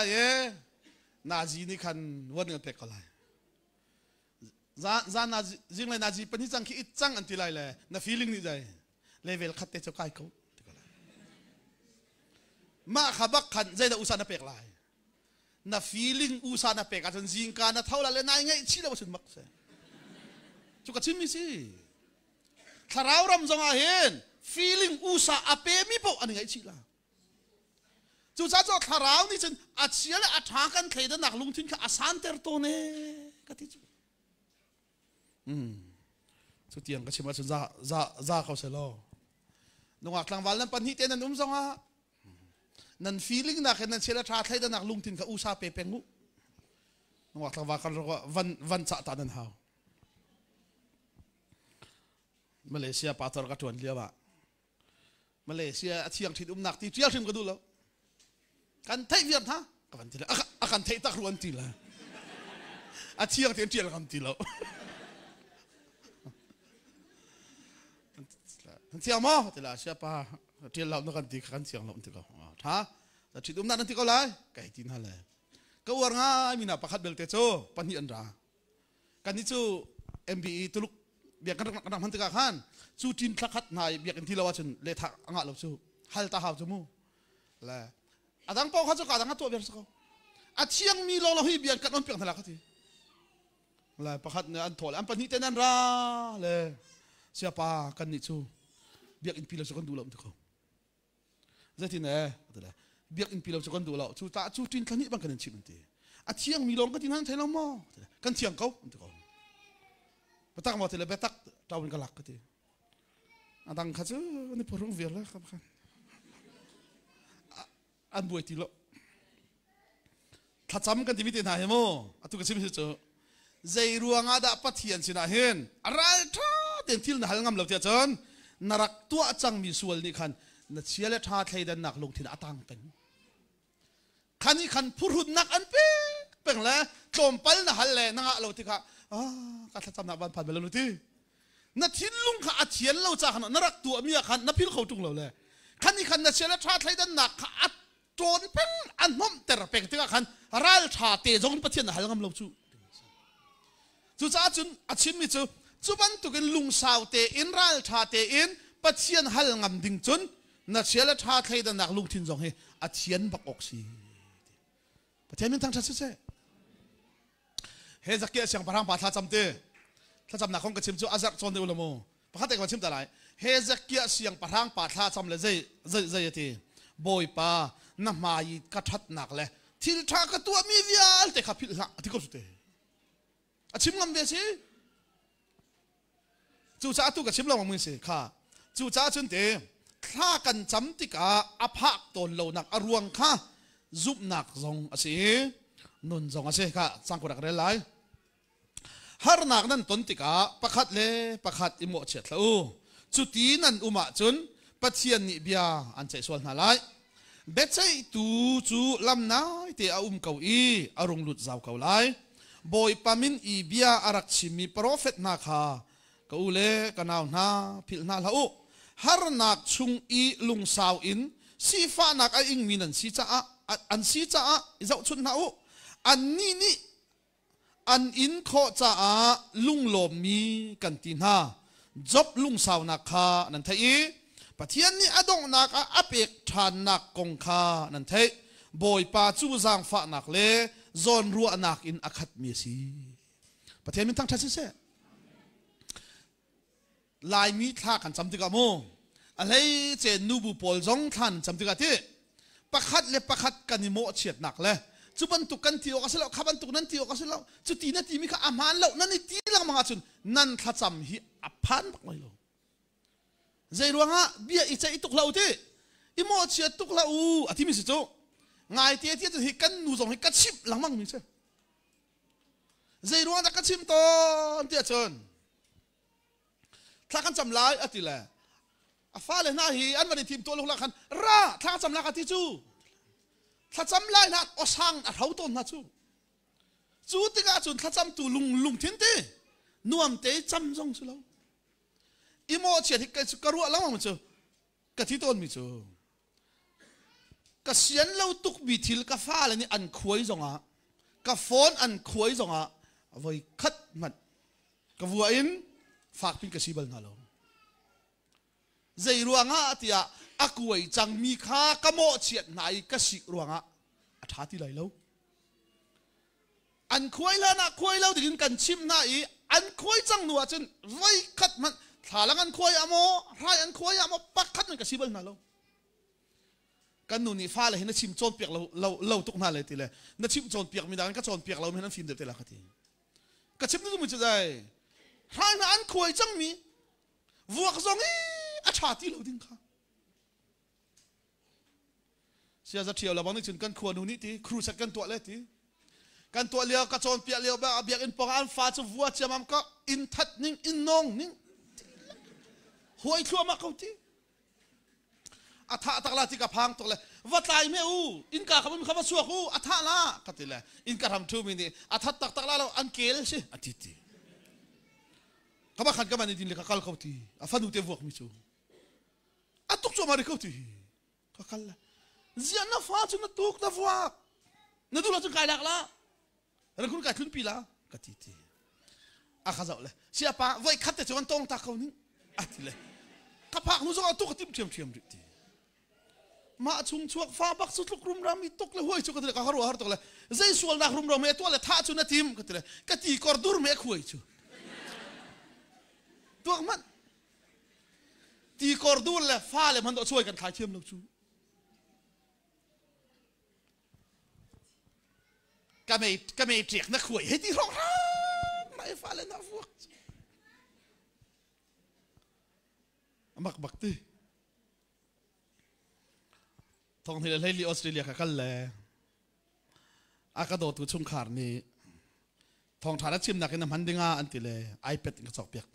นาจีนี่คันวันเงินเป็กอะไรซานาจีเลยนาจีเป็นที่จังคิดจังอันที่ไรเลยน่าฟีลิ่งนี่ใจเลเวลขัดเตะเจ้าไก่เขามาขับขันใจแต่อุตส่าห์นับเป็กลายน่า feeling อุตส่าห์นับเป็กอาจจะจิงการน่าเท่าไรเลยนายไงชี้เราสุดมักเสียจุกชิมมิสิถ้าเรารำจงอาเห็น feeling อุตส่าห์อาเปมิโปอันนี้ไงชี้ละจุดจ้าจ้าถ้าเรานี่จนอาเชียและอาทากันเทดนักลงทุนกับอาสานเตอร์โตเน่ก็ที่จุสุดที่ยังก็ชิมว่าจุดจ้าเขาเสร็จแล้วนงอักลังวันนั้นปัญหาเต้นนั่นจงอานั่น feeling นักนั่นเชื่อชาติให้นักลุงถิ่นกับอุชาเปเปงุนว่าทว่ากันว่าวันจะตานันหาวมาเลเซียปาตรกระทวนเรียบะมาเลเซียเที่ยงถิ่นนักที่เที่ยงถิ่นก็ดูแล้วกันไทยเวียดฮะกันทีละกันไทยตักรวนทีละเที่ยงถิ่นกันทีแล้วเที่ยงมั้งทีละเสียปาเที่ยงเราต้องกันทีกันเที่ยงเราทีก็ท่าแต่ที่ตรงนั้นทีก็ไรไก่ที่นั่นแหละ ก็วางง่ายมีน่ะประคัดเบลเตโจปันนี่อันรากันนี่จู MBE ตุลุกเบียกกันนักพันธุ์กาขันจูจินทักขัดนายเบียกกันที่เราว่าจนเลทักอ่างเราจูฮัลตาหาวจมูแหละอาดังปองเขาจะกาดังตัวเบียร์สักเขาอาเชียงมีเราให้เบียกกันอันเปียกทะเลกันทีแหละประคัดเนี่ยอันถอดอันปันนี่เต้นนั่นราเลยเสียปากันนี่จูเบียกอินพีเราจะกันดูเราทุกคนจะที่ไหนเบียกอินพีเราจะกันดูเราจูตาจูจินกันนี่บางกันชิมันทีอาเชียงมีลงก็ที่นั่นใช้เราหม้อกันเชียงเขาทุกคนไปตักมาทีละไปตักเจ้าเป็นกลักก็ทีอาดังข้าเจ้านี่พอรุ่งเวียนแล้วครับครับอันบวยทีละถ้าจำกันที่มิติไหนมั้งตุกชิมเจ้าใจรัวงาดาปัทยันสินะเห็นอะไรท่าเดินที่นั่นหันงามเหล่าเจ้าจนนรักตัวจังมีส่วนนี่คันนัดเชียร์และท่าไทยดันหนักลงที่นั่นตังเป็นคันนี้คันพูดนักอันเป็นแล้วโจมไปนั่นหันเลยนั่งเราที่ข้าการทำนักบันผ่านไปแล้วรู้ที่นัดทิ้งลุงข้าอัดเชียร์เราจะขนาดนรักตัวมีคันนับพิลเขาจุงเราเลยคันนี้คันนัดเชียร์และท่าไทยดันหนักข้าอัดโจนเป็นอันน้อมแต่ละเป็นที่ข้าคันรัลชาเตจงปัทยันหันงามเราจู่จ้าจุนอาชิมมิจูจุบันตุกินลุงสาวเตอินรัลชาเตอินปัจเจียนหัลงำดิ่งจุนนัดเชียร์และท่าไทยดันหนักลุงทิ้งจงให้อาเชียนบักออกซีปัจเจียนมันทั้งชัดเจนเฮจักเกียเสียงพลังป่าท่าจำเตท่าจำหนักของกระชิมจูอาจักจนเดวลโมพระคัตเตกระชิมแต่ไรเฮจักเกียเสียงพลังป่าท่าจำเลยใจทีบอยป่าน้ำมาอีกระทัดหนักเลยทิลทากตัวมีวิญญาณแต่ขับพิษละที่ก็สุดเตอาชิมงำเดียสิจู่จ้าตุกระชิมเราไม่เสียค่ะจู่จ้าจนเตถ้ากันจำติกาอภักตนเหล่านักอรวงค่ะจุบหนักจงอาศัยนุนจงอาศัยค่ะสังกุรักเรลัยฮาร์นักนั้นต้นติกาประคัดเล่ประคัดอิโมเชตลูจุดที่นั้นอุมาจุนปัจเจียนนิบยาอันใจส่วนนาไลเบ็ดใจตูจูลำน้ายเตอาเกาอีอารมณ์หลุดเจ้าเกาไลบอยปามินอีเบียอารักชิมีโปรเฟตนาคาเกาเล่กันเอาหน้าพิลนาลาอุฮาร์นักชุงอีลุงสาวอินสีฟ้านักไออิงมีนันสีจ้าอันสีจ้าอิจ้าชุนนาอุอันนี้อันอินโคจ้าลุงลมมีกันตินาจบลุงสาวนักขานันเทอีปะเทียนนี้อดงนักอเปกทานนักกงขานันเทบอยปาจูจางฟ้านักเล่จอนรัวนักอินอคัดเมียสีปะเทียนมีทั้งชัดเจนลายมีท่ากันจำติกาโมอะไรเจนูบุปอลจงท่านจำติกาที่ประคัดเล็บประคัดกันนิโมเฉียดหนักเลยจุบันตุกันที่ออกสิแล้วขับันตุนั้นที่ออกสิแล้วจุดที่นั่นที่มีข้าอามันแล้วนั่นนี่ที่ลังมังอาจุนนั่นข้าจำฮีอภันบักไม่ลงใจรัวงะเบียอีใจตุกเหล่าที่อิโมเฉียดตุกเหล่าอาทิมิสิโจไงที่จะฮิกันนูจงฮิกัดชิบลังมังมิเชใจรัวงะกัดชิมตอนที่อาจารย์ถ้ากันจำลายอติแลอาฟ้าเลยน่าฮีอันวันนี้ทีมตัวลูกหลักขันร่าถ้าจำลายกันที่จูถ้าจำลายนัดอสังอัดเขาต้นนัดจูติกาจุนถ้าจำตัวลุงทิ้งเตนวมเตจำจงสุแล้วอิโมเชียที่กระรัวแล้วมันจูกะที่ต้นมิจูกะเสียนเราตุกบิทิลกะฟ้าเลยนี่อันควยจงอ่ะกะฟอนอันควยจงอ่ะไว้คัดมันกะวัวอินฝากพิงกะชีบลนาลงใจรัวงะที่อ่ะกวยจังมีข้ากะโมเชียไหนกะสิรัวงะอัฐาที่ไหลแล้วอันควยแล้วนะควยแล้วถึงกันชิมน่าอีอันควยจังหนัวจนไว้คัดมันถ้าลังอันควยอะโมถ้าอันควยอะโมปักคัดมันกะชีบลนาลงกันนู่นนี่ฟ้าเลยเห็นนัดชิมโจนเปียกเราตุกน่าเลยทีเลยนัดชิมโจนเปียกมีดังก็โจนเปียกเราไม่นั้นฟิล์มเด็ดแต่ละคดีกะชิมนี่มันจะได้ถ้าอันควยจังมีวัวกจงอีอาชาติเราดิ้งค่ะเสียจะเที่ยวแล้วบางทีจนกันครัวนู่นนี่ทีครูสักกันตัวเลยทีกันตัวเลี้ยวกระโจนเปียกเลี้ยวแบบเบียกอินปองอันฟ้าจะวัวจะมันก็อินทัดนิ่งอินนองนิ่งหวยทั่วมาเขาทีอัฐะตักลาติกะพังตัวเลยว่าตายไม่อู้อินกาเขาไม่มีคำว่าชั่วคู่อัฐะละก็ติเลยอินกาทำทูมินี่อัฐะตักลาเราอันเกลสิอาทิตย์เขาบอกขันกันมาในดินเลยเขาเขาทีอาฟันดูเตวกมิจูอัตุกโจมาริเขาทีเขาคัลละเจียนฟ้าจุนตุกตะวก na du la chung kai lak la ran kun kai thun pi la ka ti ti a kha zau le sia pa voi khat te chuan tong ta khau ni a ti le ka phak nu zo tu ka tim thiam thiam ri ti ma chung chuak fa bak su tluk rum ram i tok le hoi chu ka le ka haru har tok le zai sual na rum ram me to le tha chu na tim ka ti le ka ti kor dur me khuai chu tuak man ti kor dur le fa le man do chuai kan khai thiam lo chu ka mei triak na khuai he ti rong na e fa le na vuak mak bak ti thong hi le li Australia ka kal le aka do tu chung khar ni thong thara chim na ken man dinga an ti le iPad ka chok piak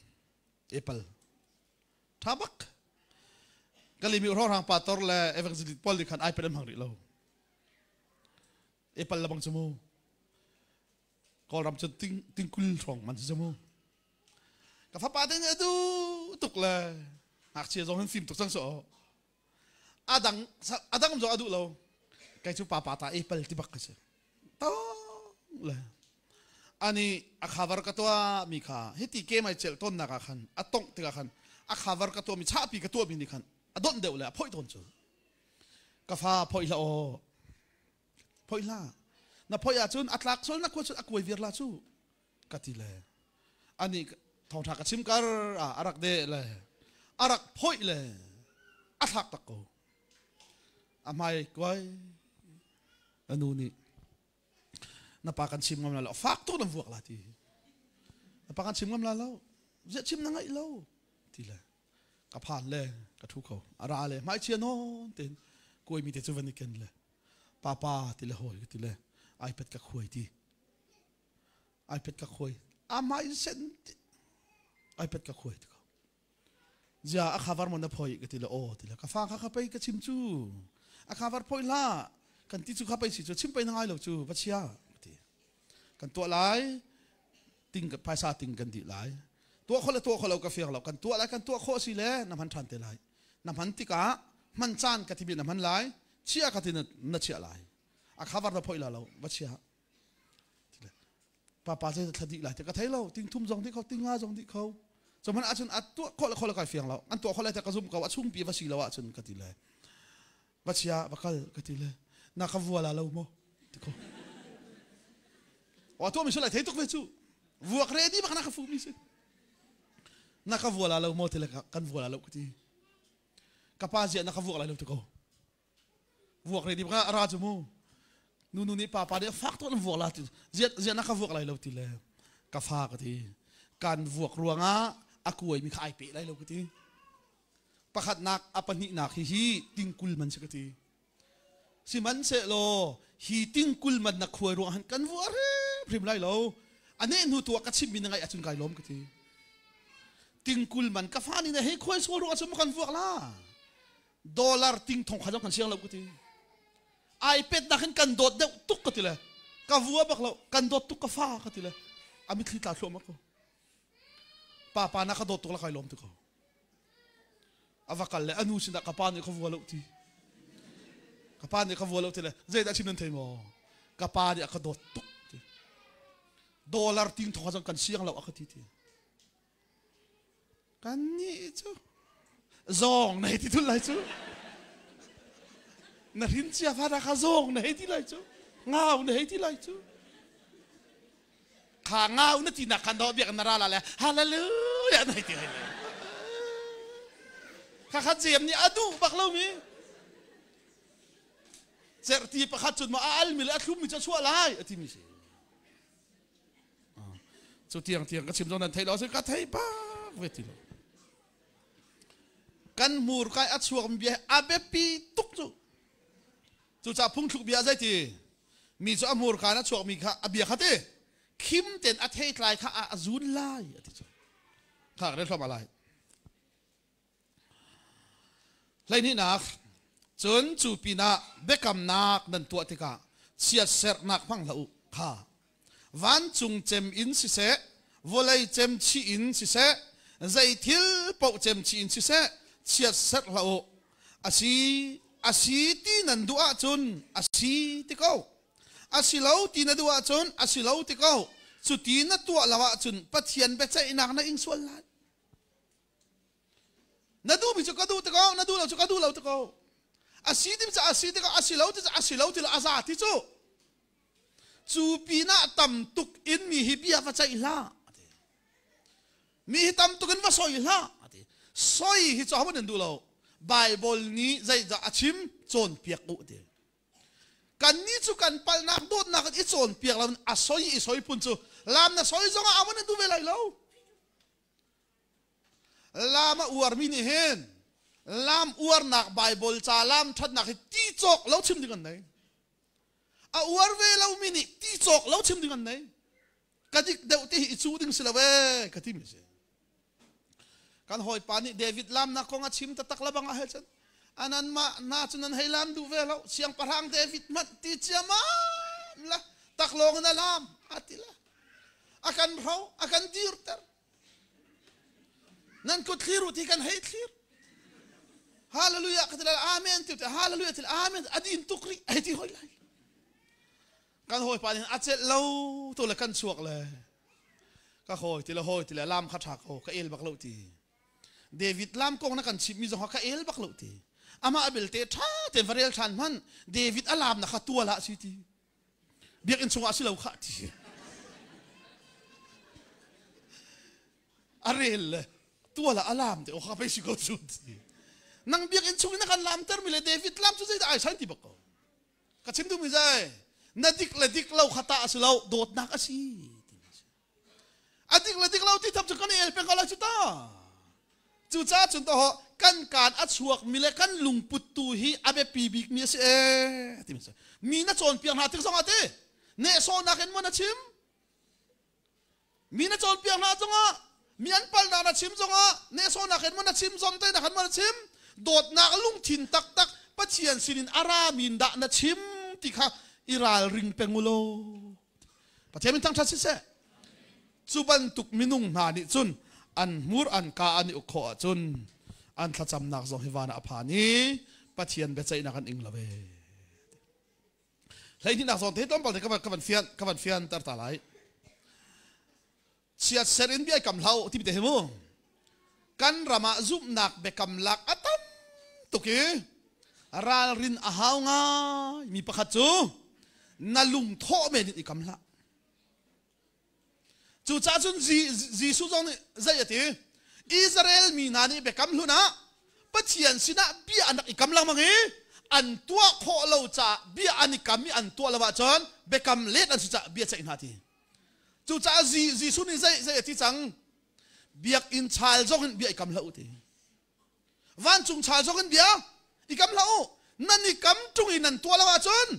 Apple thabak kali mi ro rang pa tor le evangelist Paul khan iPad am hang ri lo Apple la bang chumu kol ram chu ting kul thong man chumu ka fa pa den edu tuk le hak chia zong han sim tuk sang so adang zo adu lo kai chu pa ta Apple ti bak ka se to le ani a khabar ka to mi kha heti ke mai chel ton na ka khan atong ti ka khan a khabar ka to mi cha pi ka to mi ni khan adon deu le phoi ton chu ka fa phoi la o phoi la na phoi a chun atlak sol na ko chu akoi vir la chu ka ti le ani thong tha ka chim kar arak de le arak phoi le athak tak ko amai koi anu ni na pa kan chim ngam la fak to na vuak la ti na pa kan chim ngam la lo je chim na ngai lo ti le ka phan le ka thu ko ara le mai chia no ten koi mi te chu van ken le papa ti le hoi ti le iPad ka khoi ti iPad ka khoi amai sen iPad ka khoi ti ko ja a khabar mon na phoi ka ti le o ti le ka fa kha pai ka chim chu a khabar phoi la kan ti chu kha pai si chu chim pai na ngai lo chu pa chia kan tua lai ting ka paisa ting kan di lai tua khol ka fiang lo kan tua lai kan tua kho si le nam han than te lai nam han ti ka man chan ka ti bi nam han lai chia ka ti na chia lai a khabar na phoi la lo ba chia pa je thadi lai te ka thai lo ting thum jong ti kho ting nga jong ti kho cho man a chun a tua khol ka fiang lo an tua khol lai ta ka zum ka wa chung pi wa si lo wa chun ka ti le ba chia ba kal ka ti le na ka vua la lo mo ti kho wa to mi sala thei tok ve chu vuak re di ba kana ka fu mi se na ka vua la lo mo te le kan vua la lo ti ka pa je na ka vuak la lo ti ko vuak re di ba ra chu mo nu ni pa de fak to na vuak la ti je na ka vuak la lo ti le ka fa ka ti kan vuak ruanga akuai mi khai pe lai lo ti pakhat nak apani nak hi tingkul man se ka ti si man se lo hi tingkul man na khoi ruang han kan vuak re prim lai lo ane nu tu ka chim bin ngai achun kai lom ka ti tingkul man ka fani na he khoi so ru achum kan vuak la dollar ting thong kha kan siang lo ka ti iPad na kan dot de tuk ka ti le ka vua bak lo kan dot tuk ka fa ka ti le amit thli ta hlom ko pa na ka dot tuk la kai lom ti ko avakal le anu sin da ka pa ni ka vua lo ti ka pa ni ka vua lo ti le zai da chim nan thei mo ka pa ni ka dot tuk dollar ting thong kha kan siang lo a ka ti ti kan ni chu zong nei ti tu lai chu na rin chia fa da kha zong nei ti lai chu ngau nei ti lai chu kha ngau na ti na kan do biak na ra la le hallelujah nei ti lai kha jem ni adu bak lo mi zer ti pa kha chun ma al mi la thum mi cha chua lai ati mi se chu tiang ka chim zong nan thei lo se ka thei pa ve ti lo kan mur kai at suak mi abe pi tuk chu cha phung thuk bia zai ti mi chu amur ka na suak mi kha abia khate khim ten a thei tlai kha a azun lai ati chu kha re thom alai lai ni nak chun chu pi na bekam nak nan tu atika chiat ser nak phang lau kha van chung chem in si se volai chem chi in si se zai thil pau chem chi in si se chiat ser lau asi ti nan dua chun asi ti ko asilau ti na dua chon asilau ti kau chu ti na tua lawa chun pathian be chai nak na ing sual lan na du mi chu ka du ti kau na du lo chu ka du lo ti kau asidim cha asidi ka asilau ti la aza ti chu pina tam tuk in mi hi bia fa chai la mi hi tam tukin va soi la soi hi chaw man du lo Bible ni zai za achim chon piak u te kan ni chu kan pal nak dot nak i chon piak lam a soi pun chu lam na soi zonga aman du ve lai lo lama uar mi ni hen lam uar nak Bible cha lam that nak ti chok lo chim ding an nei a uar ve lo mi ni ti chok lo chim ding an nei ka dik deu ti i chu ding sila ve ka ti mi se kan hoi pani David lam na konga chim ta takla bang ahel chan anan ma na chunan hei lam du ve lo siang parang David mat ti chama la taklong na lam atila akan rau akan dirter nan ko thiru ti kan hei thir hallelujah katila amen ti hallelujah til amen adin tukri ai ti hoi lai kan hoi pani achet lo to la kan suak le ka hoi ti la lam kha thak o ka el bak lo ti David lam kong na kan chip mi zo ka el bak lo ti ama abel te tha te varel than man David alam na khatua la si ti biak in chunga si lo kha ti arel tua la alam te o kha pe si ko chu ti nang biak in chunga kan lam ter mi le David lam chu zai ai san ti bak ko ka chim du mi zai na dik la dik lo khata asu lo dot nak asi adik la dik lo ti thap chu kan el pe ka la chu ta chu cha chun to ho kan kan achuak mile kan lungput tu hi abe pi bik mi se ti mi na chon piang ha tik song ate ne so na ken mo na chim mi na chon piang ha zonga mi an pal na chim zonga ne so na ken mo na chim zom te na kan mo na chim dot na lung thin tak tak pachian sinin ara min da na chim ti kha iral ring pengulo pachian min tang tha si se chuban tuk minung na ni chun an mur an ka ani ukho chun an thacham nak zo hiwana aphani pathian be chai nakan ing lave leini nak zo te tom pal te kaban fian tar ta lai siat serin bi kam lau ti te hemu kan rama zum nak be kam lak atam tuki ral rin ahawnga mi pakhat chu nalum tho me ni kam la chu cha chun ji su jong zai ati Israel mi nani be kam luna pathian sina bi anak ikam lang mangi an tua kho lo cha bi ani kam mi an tua lawa chon be kam let an su cha bi cha in hati chu cha ji su ni zai ati chang biak in chal jong bi ikam la uti van chung chal jong bia ikam la u nani kam tung in an tua lawa chon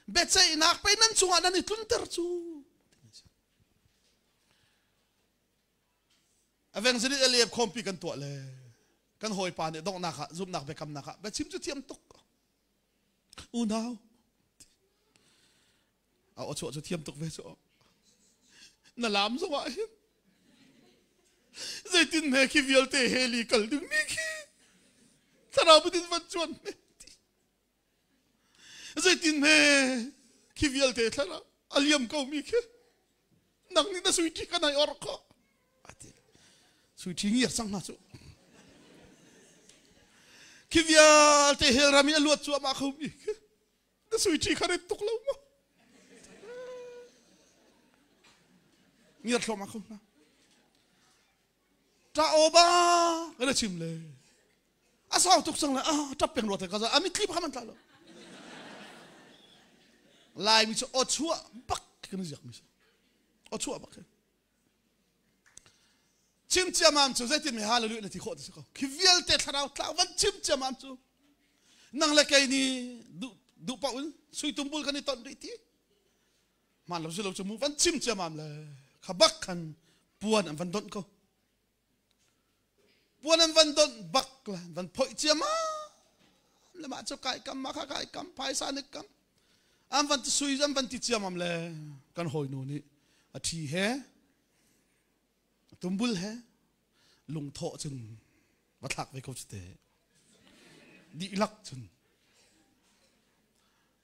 be cha inak pe nan chunga nani tunter chu aveng zeli eliep kompi kan to le kan hoi pa ne dong nakha zum nak be kam nakha be chim chu thiam tok u now a o chu thiam tok ve chu na lam zo wa zai tin me ki viol te heli kal dung mi ki tara bu din van chuan zai tin me ki viol te thara aliam ko mi ki nang ni na sui ki kanai or ko sui ngir sang na chu kivial te hel rami luat chu ma khum mi da sui chi khare tuk lo mo ngir thlo ma khum na ta oba kada chim le asaw tuk sang la tap peng ro te ka za ami clip khaman ta lo lai mi chu o chua bak kan jak mi o chua bak chim chamam chu zai tin me hallelujah na ti kho ta ko kivial te tharau tlaw van chim chamam chu nang la kai ni du paul sui tumbul kan ni ton ri ti man lo chu mu van chim chamam la khabak kan puan an van don ko puan an van don bak la van phoi chama la ma chu kai kam ma kha kai kam pai sa ni kam an van sui an van ti chamam la kan hoi no ni a thi he tumbul है lung tho chun bathak ve ko chute di lak chun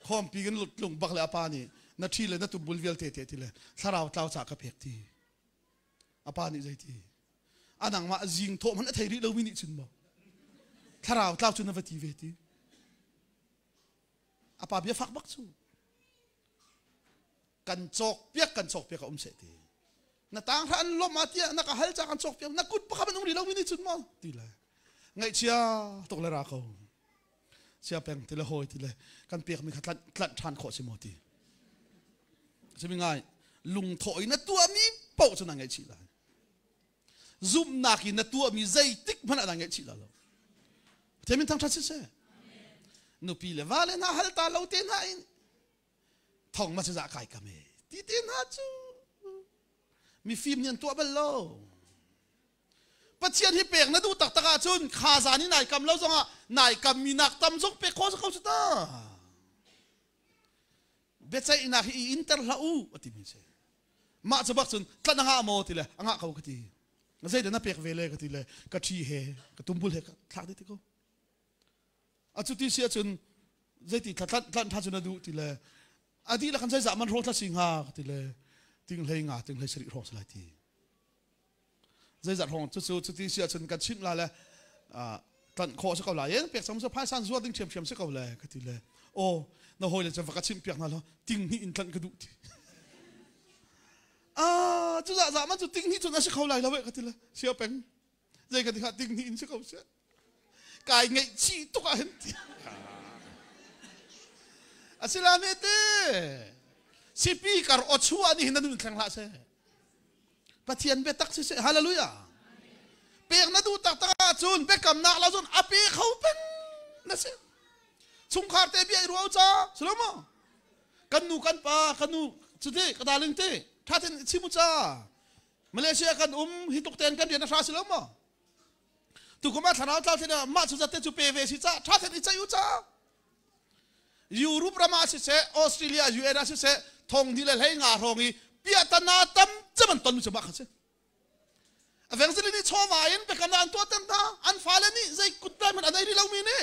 khom pi gan lut lung bak la pa ni na thi le na tu bulvel te te ti le tharau tlau cha ka phek ti apa ni zai ti anang ma jing tho man thei ri lo mi ni chun mo tharau tlau chu na vati ve ti apa bia fak bak chu kan chok pia ka se ti na tang ran lo ma tia na ka hal cha kan chok pia na kut pa ka man ri lo mi ni chun mo ti la ngai chia tok le ra ko chia peng ti le hoi ti le kan pek mi khat tlan than kho si mo ti se mi ngai lung thoi na tua mi pau chu na ngai chi la zoom na ki na tua mi zai tik man na ngai chi la lo te min thang tha se nu pi le vale na hal ta lo te na in thong ma se za kai ka me ti te na chu mi phim nyan tua bal lo pathian hi pek na du tak taka chun kha za ni nai kam lo zonga nai kam mi nak tam jok pe kho sa kho sa ta bechai ina hi inter la u ati mi se ma chabak chun tlan nga mo ti le anga khau ka ti zai de na pek vele ka ti le ka thi he ka tumbul he ka thak de ti ko achu ti sia chun zai ti tlan tha chun du ti le adi la kan zai za man ro tha sing ha ka ti le ting hlei nga ting hlei sri ro sa la ti zai za hong chu ti sia chun ka chim la le tlan kho sa ka la yen pek sam sa phai san zuwa ding chem sa ka le ka ti le o na hoi le chawaka chim piak na lo ting ni in tlan ka du ti chu za ma chu ting ni chu na se khau lai la we ka ti la sia peng zai ka ti ha ting ni in se khau se kai ngai chi tu ka hen ti asila me te sipi kar o chu ani hin na du thlang la se pathian be tak se hallelujah pek na du tak ta chun be kam nak la chun api khau peng na se chung khar te bi ai ro cha sulomo kan nu kan pa kan nu chuti kadaling te thaten chimu cha malaysia kan hituk ten kan dia na sa sulomo tu kuma thanau tal thena ma chu jate chu pe ve si cha thaten i chayu cha europe rama se australia us se thong ni le lei nga rongi pia ta na tam chaman ton chu ba kha se avengzeli ni choma in pe kan an to tem ta an fale ni zai kutla man anai ri lo mi ni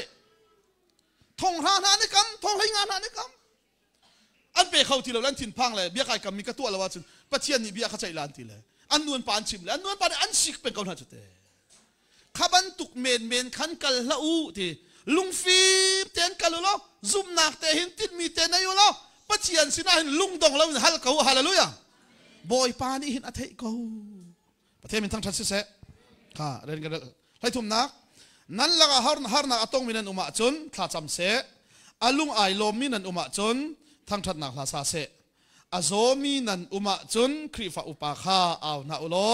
thong ha na ni kam thong lei nga na ni kam an pe khau ti lo lan tin phang le bia kai kam mi ka to la wa chun pathian ni bia kha chai lan ti le an nuan pan chim le an nuan pan an sik pe kaun ha chute khaban tuk men khan kal la u ti lung fi ten kalulo zum nak te hin tit mi te na yo lo pathian sina hin lung dong lo hal ka hallelujah boy pani hin athei ko pathian min thang that se ha ren ga lai thum nak nan laga har na atong minan uma chun thla cham se alung ai lom minan uma chun thang that nak hla sa se azomi nan uma chun khrifa upa kha aw na ulo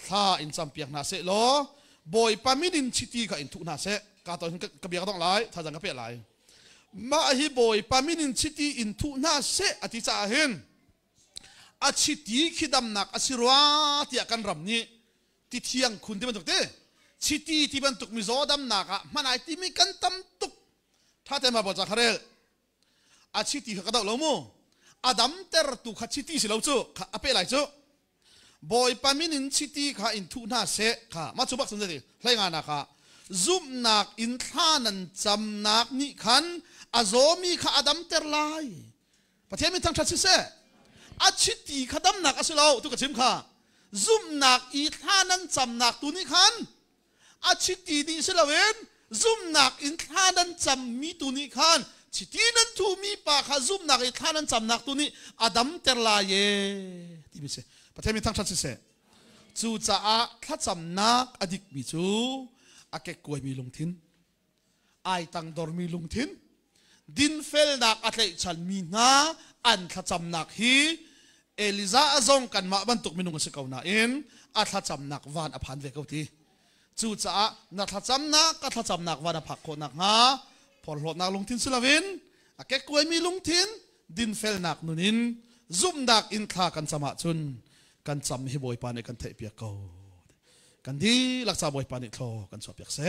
thla in cham piak na se lo boy paminin chiti ka in thu na se ka to ka bia ka dong lai tha jang ka pe lai ma hi boy paminin chiti in thu na se ati cha hin a chiti khidam nak asirwa ti kan ram ni ti thiang khun ti man tok te chiti ti ban tuk mi zo dam naka manai ti mi kan tam tuk tha te ma bo cha kharel a chiti ka daw lo mo adam ter tu kha chiti si lo chu kha ape lai chu boy paminin chiti kha in thu na se kha ma chu bak sun de hlai nga na kha zum nak in thanan cham nak ni khan azomi kha adam ter lai pathian mi thang that se a chiti khadam nak asilo tu ka chim kha zum nak i thanan cham nak tu ni khan a chiti ni selawen zum nak in thanan cham mi tu ni khan chiti nan tu mi pa kha zum nak i thanan cham nak tu ni adam ter la ye ti mi se pathian mi thang that se chu cha a kha cham nak adik mi chu a ke koi mi lung thin ai tang dor mi lung thin din fel nak atlei chal mi na an kha cham nak hi eliza azong kan ma ban tuk minung se kauna in a kha cham nak van a phan ve ko ti chu cha na kha cham nak ka kha cham nak van a phak kho nak nga por lot nak lung thin sulawin a ke koi mi lung thin din fel nak nunin zum dak in kha kan chama chun kan cham hi boy pa ne kan thei pia ko kan di laksa boy pa ni thlo kan so piak se